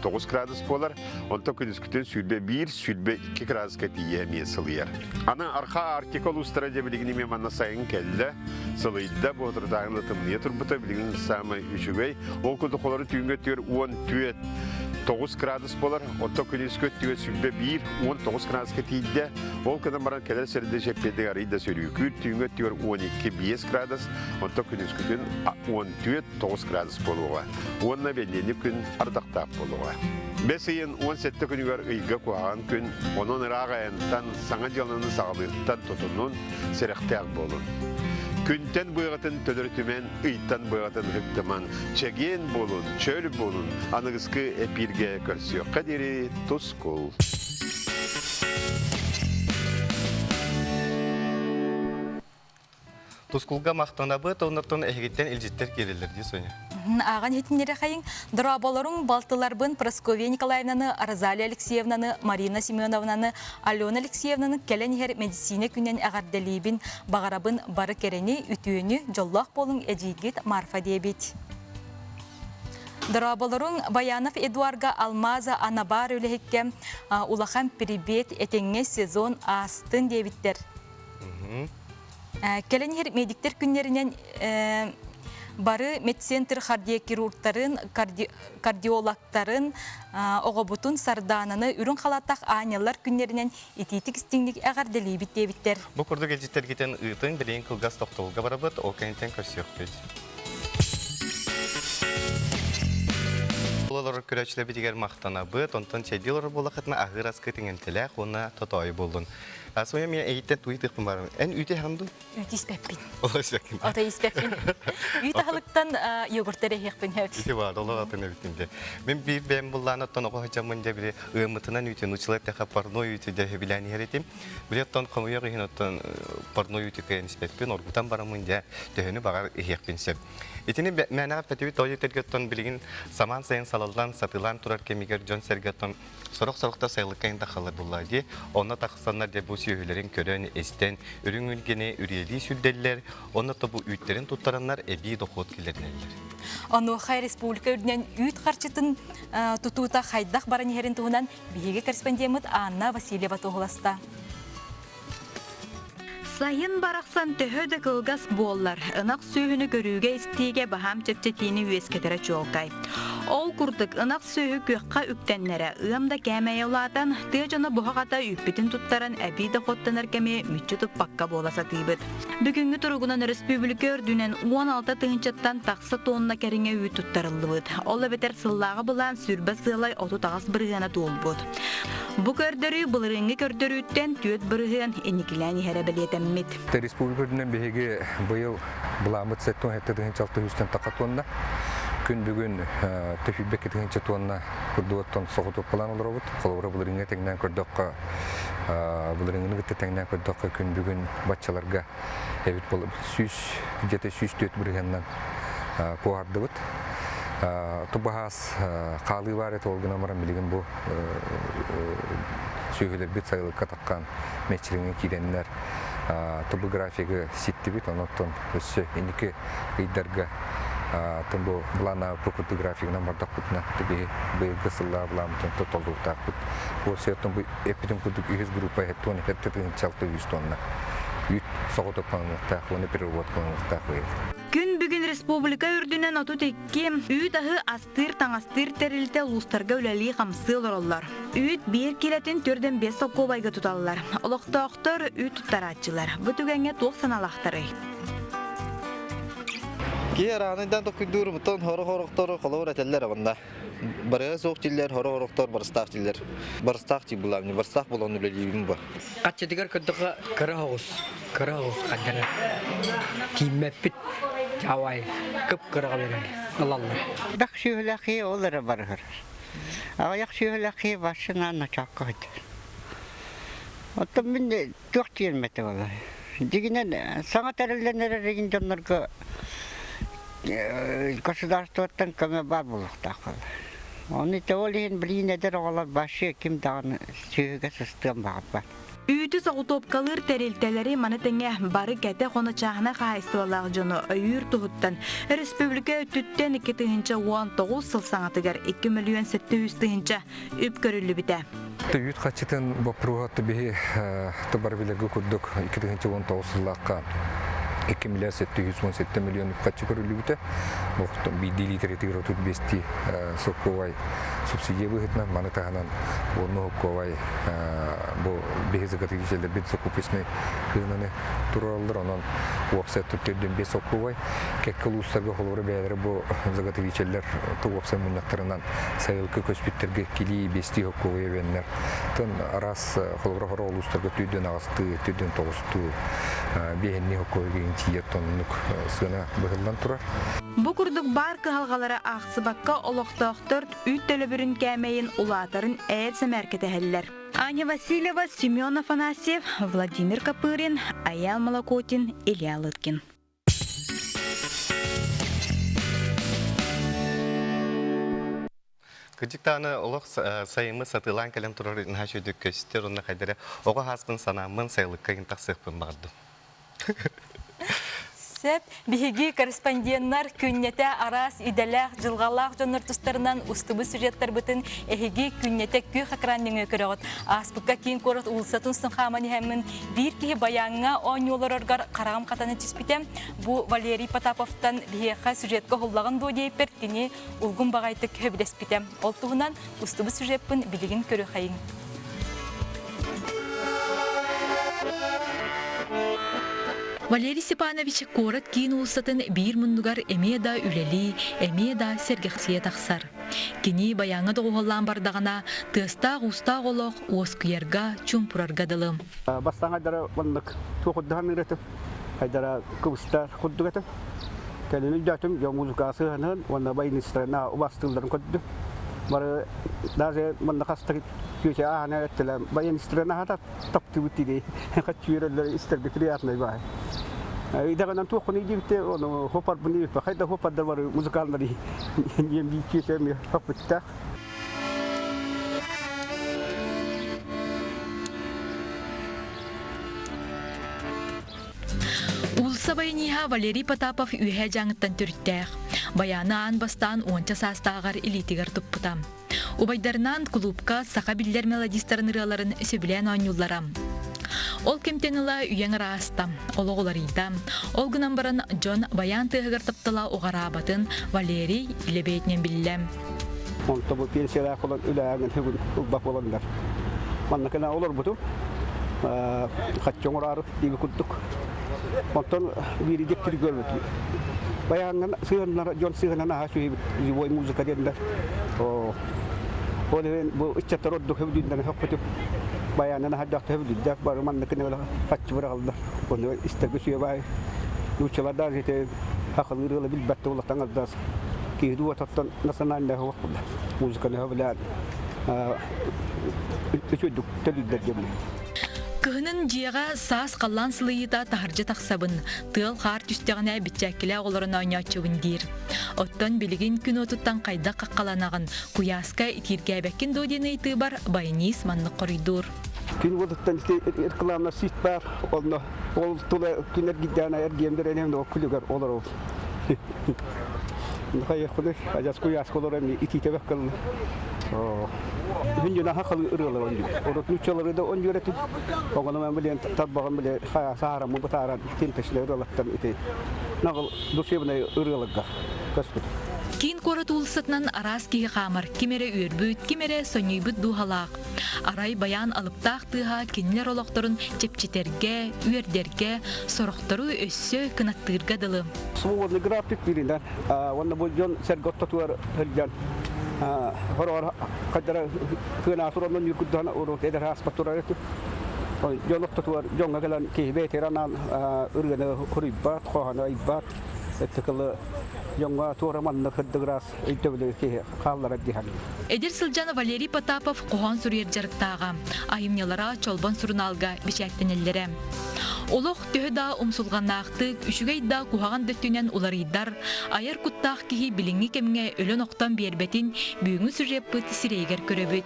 11-9 gradus bolar. Ondan kündüz kütün sübbe 2 gradus katiye meye sılıyar. Anı arka artikol ustara cebiligen ime manna sayın kelle. Sılıyda bu oturdağın latımlıya turbuta bilgin sama üçügey. O kundu kolabora tüyüngöt diyor 9 gradus bolar. Ondan kündüz küt diyor sübbe 1-19 gradus katiyde. O kadar baran keler seride şepirge arayda söylüyor. Tüyüngöt diyor 12-5 gradus. Ondan kündüz kütün 14-9 gradus boluğa. Onunla belli gün ardaqtaq boluğa. 5 ayın 17 günü var ıyga kuağan gün. Onun ırağayantan sana canını sağlığından tutunun serektaq bolun. Күнтен бұйғатын төліртімен, ұйттан бұйғатын ғықтыман, чәген болын, чөл болын, анығызқы әпирге көрсіо қадері тұскул. Тұскулға мақтанабы, тоңнаттон әйгеттен әлжеттер керелерді соня. Аған етіндері қайын, дұрабаларың Балтыларбын Прасковья Николаевнаны, Розалия Алексеевнаны, Марина Семеновнаны, Алена Алексеевнаны кәләнігер медицина күнен әғарделейбін бағарабын бары керені үтіөні жоллақ болың әжейгет марфа дебет. Дұрабаларың Баянов Эдуарга Алмаза Анабар өліхекке улахан прибет әтеңе сезон астын дебеттер. Кәләнігер медиктер күнлерінен Бары медцентр кардиохирургтарын, кардиологтарын оғобутун сардананы үрін халаттақ анялар күннерінен ититик стиңник әғарделей біттебіттер. Бұл күрді келжеттер кетен ұйтын білейін кылгас тоқтауға барабыт, ол кәнтен көрсек бет. Олар көрәчләбі дегер мақтана бұд, онтан чәйділер бола қытына ағыр асқы теңен тіләк, оны татайы болдың. Соня мен әйттен туйдықпын барым. Ән үйте ханды? Үйте іспәппін. Ола іспәппін. Ота іспәппін. Үйте халықтан йогурттары еқпін әп. Үйте бар, ола атын әбітінде. Мен бір бәм бұлланы оттан оға жамын да бірі ұйымытынан үйте, ұчылай тәқа парной үйте де біләні еретім. Бірі оттан қамуя қиын оттан парной үйте кәйін іспәппін, орғытан барамын да дөхіні бағар еқпін сеп. Етіне мәнәға пәтеуі тойы тәргеттен білген саман сайын салалдан сатылан тұрар кемигер жон сәргеттен сорық-сорықта сайлыққайында қалар бұллайды. Оны тақысанlar де бұл сүйелерін көрін, әстен, үрін үлгені, үрелі сүлделер, оны да бұл үйттерін тұттаранlar әбей доқуыт келернелер. Оны Қай Республика үрдінен үйт қарчытын тұтуыта қайдақ баран ерін тұғынан бейге корреспондемет Анна Васильева тұғыласта. Сайын барақсан төһөді кылгас боллар, ынақ сүйіні көрүүге істейге бағам чөпчетіні өескетері чолқай. Ол күрдік ынақ сүйі көққа үктеннері ұйымда кәмәй олатан, тыжаны бұғағата үппетін тұттаран әбейді қоттанар кәме мүтчетіп баққа боласа тыйбыт. Бүгінгі тұрғынан республика өрдінен 16 тыңчаттан тақсы тонна кәріңе үй тұттарылды бұд. Ол бетер сыллағы бұлан сүрбі сылай оту тағыз бірғана туыл бұд. Бұ көрдірі бұлырыңы көрдіріттен түйет бірғын енекіләні әрәбілетен Республика өрдінен беге бұйыл бұламыт сәттің әттедігін 600-тен тақатуында. Күн бүгін төфибек кетігін чатуанна күрдуаттан соғытып қалан олар бұд. Қолуыра бұлырыңы тәңнен көрдіққа, бұлырыңыны күтті тәңнен көрдіққа күн бүгін батчаларға әбіт болып жеті сүйс-төт біргеннен қуарды бұд. Тұбағас қалы бар еті олғын амаран білген бұл сөйгілер бет сайылыққа таққан мәтчіліңе кейденлер топографиyaga ситти бит, онотон өссө эники ыйдарга тымбу булана фотографияна мардак бутна теби быйылгы сылла буламтын тотолдуктак бут. Бул сеттен бу эпидем кудук үз группа хеттон хеттен чалты 100 тонна. Ют соготопаңыкта, оны переводкаңыкта кой. Күн бүгін республика үрдінен оту текке үйт ағы астыр таңастыр тәрілті лустарға өләлі қамсыл оралар. Үйт бір келетін түрден 5 соққу байғы тұталылар. Олықтақтар үйт тұттаратчылар. Бұтүгәңе 90 алақтары. Кер анайдан токуйдур мутон хорохороктор холор этеллер абында. Бары соқ тиллер хорохороктор барстак тиллер. Барстак ти буламны, барстак болону билебим бу. Качтыгар кыдыга карагус кадара. Киммеппит жавай кып кырага берен. Аллалла. Бак шүләхи олары баргыр. Аяк шүләхи башына начаккыт. Оттым мен тоқ тирмете валай. Дигинен саңа тәрелленер реген жоннорго государствоттан көмө бар булуктак. Оны тоолин билинедер оголар башы ким дагы сүйгө сыстым багып. Үйті соғытопкалыр тәрелтелері манытыңа бары кәті қоны чағына қайыстывалағы жоны үйір тұғыттан. Республика өттіттен 2019 сыл саңатығар 2 миллион 700 тығынша үп көрілі біті. Үйт қачытын бапыруғатты бейі тұбар білергі күрдік 2019 сыллаққа 2 миллиард 717 миллион қачы көрілі біті. Бұқтың бейді литеретігір отут бесті соққуай субсидия бұғытна манытағынан оны оқуай бұл бейзігаты кешелер бет соққупесіне қиынаны тұралылыр. Онан уапсайт түрттерден бес соққуай кәккіл ұстарға қолғыры бәйдері бұл зығаты кешелер уапсай мұнақтарынан сайылқы көспеттерге келей бесті оқуай бәнлер. Тын арас қолғыры қора ол ұстарға түйден ағысты, түйден тоғысты бейінне оқуай кейін тиеттонлық сығына бұғылдан тұрар. Бұ күрдік бар қығалғалары ақсыбаққа олықтақтыр үйт төлібірін кәмейін ұлатарын әр сәмәркеті әлілер. Аня Васильева, Семен Афанасьев, Владимир Капырин, Аял Малакотин, Илья Лыткин. Күдіктаны олық сайымы сатылан кәлем тұрар үтін өдік көстер, оны қайдары оға хаспын санамын сайлыққа интақ сықпын барды. сөп, биһиги корреспонденттар күннете арас иделэх жылгалах жоннортустарынан устубу сюжеттер бүтін эхиги күннете күй хакранның өкөрөгөт. Аспыкка кийин корот улсатын сынхамани хэммин бир кихи баяңга оңюлороргар карагам катаны түспитем. Бу Валерий Потаповтан биһиха сюжетка холлаган додейпер кини улгун багайтык хөбүлеспитем. Ол туһунан устубу сюжетпин билигин көрө хайын. Валерий Степанович корот кийин улсатын бир мундугар эмеда үлели, эмеда сергексие тахсар. Кини баяңы доголлан бардагана тыста густа голок оскуерга чумпурарга дылым. Бастаңа дара ваннык тоқуддан иретіп, хайдара кубыстар худдугатып. Кәлені жатым, я музыкасы ханын, ванна байнистрана убастылдарын көдді. Бары даже ванна қастық күйше ағана әттілі, байнистрана хата тапты бүттейді. Қатшы үйрелері істерді приятный бай. Идағанан тоқын едебітте, оны хопар бұны епі. Қайда хопардар бары музыкалнары емді күйше әме хап бүттіқ. Улсабайниха Валерий Потапов үйе жаңыттан түрттәқ. Баяны ан бастан онча састағар элитигар тұппытам. Убайдарынан клубка сақа биллер мелодистарын ыраларын сөбілен ойнуларам. Ол кемтенила үйен растам, ол оғыларыйдам. Ол гынан баран Джон баян тығығыр таптала оғарабатын Валерий илебейтнен биллем. Онта бұл пенсиялар қолан үләңін хүгін ұлбақ боландар. Маннакына олар бұту. Қатчоңыр арып, дейбі күттік. Онтан бири жектiri görmedi. Bayanın sığınlar, John sığınana ha şu живой музыка dediler. O bu içte roddu hevdinden hakikaten bayanın hacak hevdinden var manlıkını öyle kaçı bırakıldılar. Onu ister şey var. Uçalarda işte hakları bilbette olatan azdas. Ki duva tattan nasıl ne vakıflar. Müzikanı havlar. Üçüdük telliler gibi. Кыһынын жиэға саас қаллан сылыйыта тахаржы тахсабын, тыл хар түстեղіне бітчәккілі оларын ойнатчугын дир. Оттан билигин күн отуттан қайда қаққаланағын, куяска итиргәбәккін додені иты бар байнис манны қоридур. Күн отуттан еркіламна сит бар, ол тұлы күнер гиддяна әргемдер әнемді ол күлігер олар ол. Қайық құды, ажас куяска олар әмі итите бәккілі. Hüncüne hakalı ırılar oncu. Orada nüçaları da oncu üretip, oğlum ben bile tabbağım bile sahara mı bu taharan tinteşle ırılaktан ite. Nağıl duşebine ırılaga. Kaspıt. Кин корот улсытынан арас киһи хамар, кимере үрбүт, кимере сонюйбут духалаак. Арай баян алыптаах тыха кинилер олокторун чепчитерге, үердерге, сорохтору өссө кынаттырга дылы. Свободный график биринен, онда бу жон серготтатуар хылжан. Horor kadar kena suranın yurkudan oruk eder haspaturar itu. Jonok tuar jonga kalan ki veteranan urgana huribat khohana ibat etkala jonga tuaraman nakhdagras itebele ki khallara dihan. Эдер сылжаны Валерий Потапов кохан сурьер жарыктаага, айымнялара чолбон сурналга бишектенеллере. Олох төһда умсулганнаактык, үшүгейда кухаган дөттүнен уларыйдар, аяр куттаах кихи билиңи кемге өлөн октан бербетин бүгүнгү сүреппыт сирейгер көрөбүт.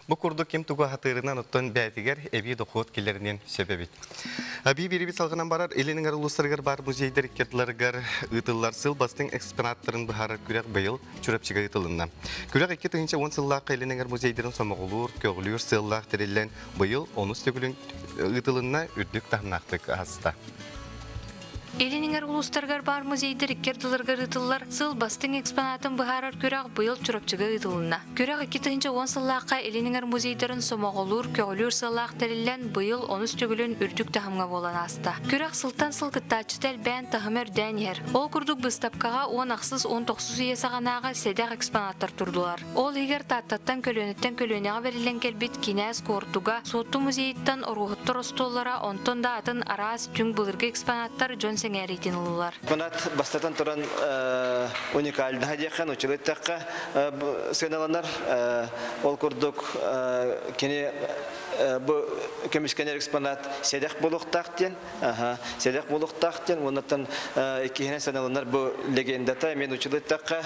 Бу курдук кем туга хатырынан оттон бәтигер эби дохот келеринен себебит. Аби бирибит салгынан барар эленин арулустаргар бар музейдер кетларгар ытыллар сыл бастың экспонаттарын бахарар күрәк быйыл чурапчыга ытылынна. Күрәк 2010 сыллакка эленин музейдерин сомогулур, көгүлүр сыллак терелен быйыл 10 төгүлүн ытылынна үрдүк тахнактык аста. Элениңер улустаргар бар музейдер иккердыларгар ытыллар сыл бастың экспонатын бахарар күрәк быйыл чурапчыга ытылынна. Күрәк 2010 сыллакка элениңер музейдерин сомоголур, көгүлүр сыллак терелен быйыл 10 төгүлүн үрдүк тахымга болан аста. Күрәк сылтан сылкыттачытел бән тахымер дәнер. Ол курдук быстапкага 10 аксыз 19 ясаганага седак экспонаттар турдулар. Ол егер таттаттан көлөнөттен көлөнөгө берилен келбит кинәс кортуга сотту музейттан оругуттар остоллара онтон да атын арас түң былыргы экспонаттар Джон сеңәритин улулар. Конат бастатан туран уникальный хадияхан училеттакка сыналанар ол курдук кене bu kömüşkener eksponat sedek buluktaqten, sedek buluktaqten, ondan ikihine sanalanlar bu legendata men uçuluttaqqa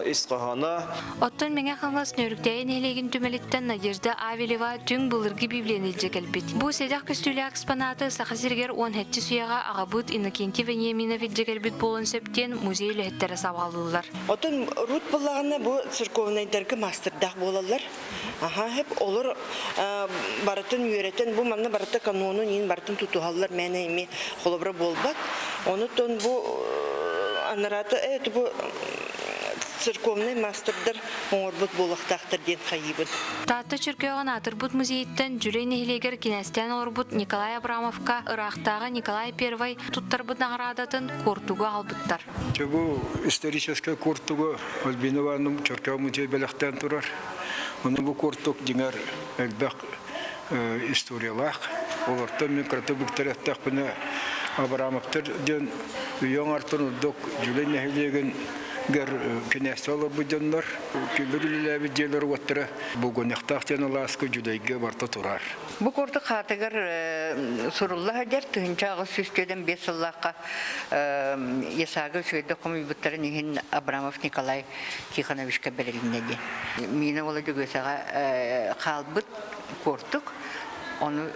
isqahana. Оттон меңе қаңлас нөріктәйін елеген түмелеттен Надежда Авелева түң бұлырғы бивленелже кәлбет. Бұл седақ көстілі экспонаты сақасергер 17 сүйеға ағабыт Иннокентий Вениаминович кәлбет болын сөптен музейлі әттері сабалылар. Отын рут бұлағына бұл церковнайдарға мастердақ болалар. Хеп олар барытын үйретін, бұл манна барыты канону ең барытын тұтуғалар мәне еме қолыбыра болбақ. Оны тон бұл анараты, бұл церковный мастердар оңырбыт болақтақтыр ден қайыбын. Татты Чүркеуған Атырбут музейттен жүлей нехилегер кинестен орбут Николай Абрамовка ырақтағы Николай Первай туттарбыт нағырадатын куртугу албыттар. Бұл исторический куртугу Альбинованың Чүркеу музей белектен тұрар. Оның бұл куртук деңер әлбәқ историялақ. Олардан мен қырты бүктіреттақ бұны Абрамовтар ден үйен артын ұдық жүлей нехилеген гер кинестолар будяндар кибирилеби делер ваттыра бүгүн яктактан ласкы жүдөйгө барта турар. Бу корты хатыгар сурулла дер тынчагы сүстөдөн 5 жыллакка ясагы сөйдө комуй буттарын ин Абрамов Николай Тихоновичке берилинеди. Мени ола жөгөсага калбыт кортук оны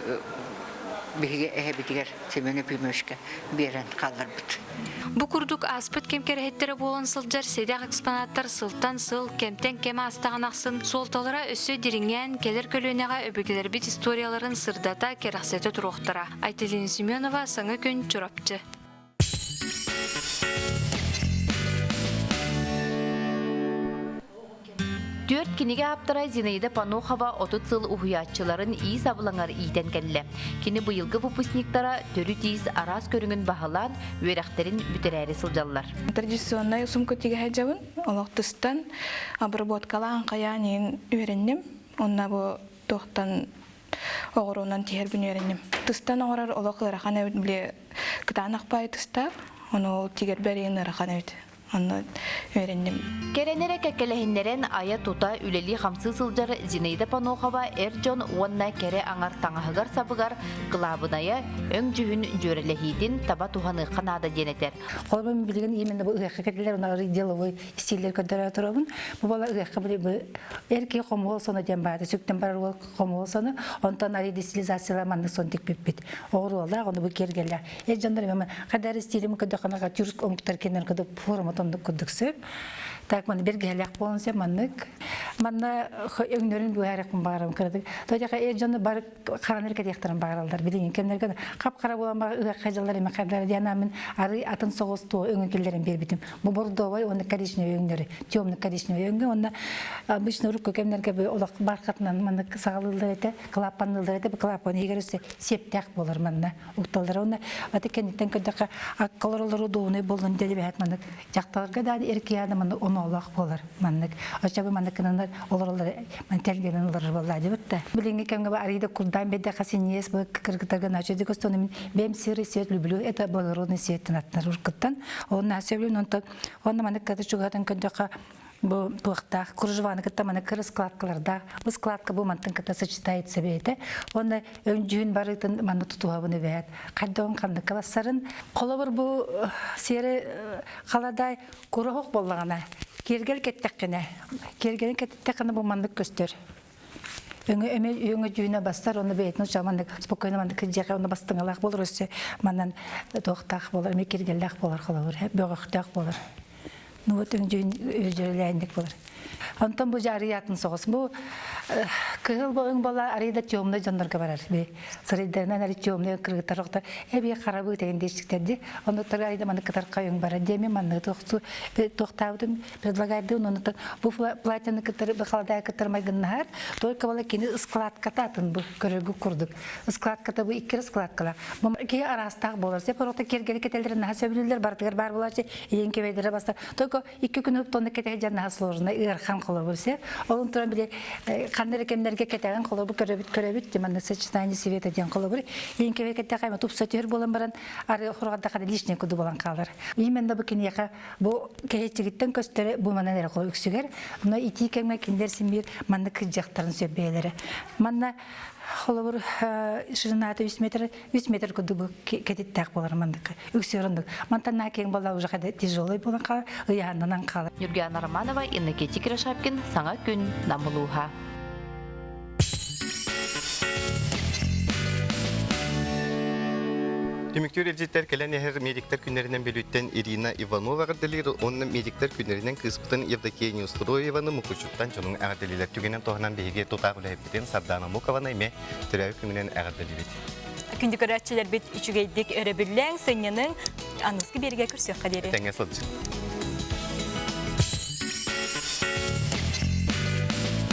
биге эбитигер Семене Пимешке берен калдырбыт. Бу курдук аспыт кемкерехеттері болын сылжар седақ экспонаттар сылтан сыл, кемтен кеме астаған ақсын, солталыра өсі дерінген келер көлөнеға өбігелер бит историяларын сырдата керақсеті тұруқтыра. Айтелина Семенова, Саңа күн чурапчы. Дөрт кинеге аптырай Зинаида Панохова отут сыл ухуятчыларын ии сабылаңар ийтен келле. Кини быйылгы выпускниктара төрү тиз арас көрүнгүн бахалан өрәхтерин бүтерәри сылжаллар. Традиционный сумка тиге хаҗабын, олоктыстан обработкалан каянин үйрәннем. Онна бу тохтан огорунан тиер бин үйрәннем. Тыстан огорар олоклар хана биле кытанак пай тыста, оны тигер берен рахана Анна öğrendim. Керенере кәкелехиннерен ая тута үлели хамсы сылжар Зинаида Панохова Эрджон уанна кере аңар таңахыгар сабыгар кылабыная өң жүхін жөрелехидин таба туханы қанада денетер. Қолыбын білген именно бұл ұяққа кәкелер, ұнағыры деловой стилер көндірі тұрабын. Бұл бала ұяққа біле әрке қомуыл соны ден байды, сөктен бар ол қомуыл соны, онтан ариды стилизациялар манны сон тек беппет. Оғыр олар, оны бұл кергелер. Эрджондар мен қадары стилімі көді қанаға түрік омықтар кенен көді формат кудуксып так мен бергелек болонса маннык манна өңнөрүн буяракын барым кырдык тожака эжону бар каранырка дияктырын баралдар билин кемнерге капкара болан баг кажалар эме кадар дианамын ары атын согосту өңкелерин бербитим бу бордовой оны коричневый өңнөрү темный коричневый өңгө онда обычно рук кемнерге олак баркатынан маннык сагалылдар эте клапанылдар эте клапан эгерсе септак болор манна укталдар оны атекенитен көдөка аккаларлары дооны болон деп атманнык жакталарга да эркияны маны олақ болар маннык ачабы манныкынан оларлар мен тергенен олар болла дебитте билинге кемге арида курдан беде хасинес бу кыргытарга начеди костонун бем сири свет люблю это благородный свет натнар уркыттан он насеблен он маннык каты чугатын көдөка бу туакта кружеваны кытта мана кыры складкаларда бу складка бу мантын кыта сочетается бейте он өңжүн барытын мана тутуга буны бет кайдон кандык каласарын колобур бу сери каладай курохок боллагана кергел кеттеккене кергелен кеттеккене бу мандык көстөр өңө жүйүнө бастар оны бейтин жамандык спокойно мандык жака оны бастыңалак болор өсө мандан токтак болор эме кергелак болор колобур бөгөктак болор Ну вот он жерләндек булыр. Антон бу жарыятын согыс. Бу кыл бу бала арыда темный жандарга барар. Бе сырыдан ары темный кыргытарыкта эбе карабы деген дештиктерди. Аны тарайда маны катар кайын бара. Деме маны токтаудым предлагайды оны бу платяны катар бахалда катармайгыннар. Только бала кини складката атын бу көрөгү курдук. Складката бу икки складкалар. Бу ки арастак болор. Сепорота кергели кетелерин хасабилер бартыгар бар булачы. Эленке бедере баста. Только 2 күн өптонда кетеге жарна сложно. Ирхан кылып берсе, onun туран биле қаннары кемдерге кетеген қолыбы көрөбіт деманды сочетание света ден қолыбы ең кебе кетті қайма туп сотер болан баран ары құрғанда қады лишний күді болан қалдар. Именно бұл кенеға бұл кәйетчігіттен көстері бұл манан әрі қолы үксігер. Но ити кәңме кендер сенбер манны күджақтарын сөйбейлері. Манна холобур ширинаты 3 метр күді бұл кететтәк болар мандықы. Үксігіріндік. Мантанна кең болда уже қады тяжелый болан қалы, ұяғанынан қалы. Юргена Романова, Иннокентий Кирашапкин, Саңа күн намылуға. Түміктер елжеттер кәлән әхір медиктер күнлерінен бөліттен Ирина Иванова ғырдылыр, оның медиктер күнлерінен қыспытын Евдокия Устроеваны мұқышыттан жоның әғырдылылар. Түгенен тоғынан бейге тұтағылы әптен Сардана Мукована еме түрәуі күнінен әғырдылылар. Күнді көрәтшілер бет үшігейдік өрі білің, сөненің аңызғы берге күрсек қадері. Тәңе сылчы.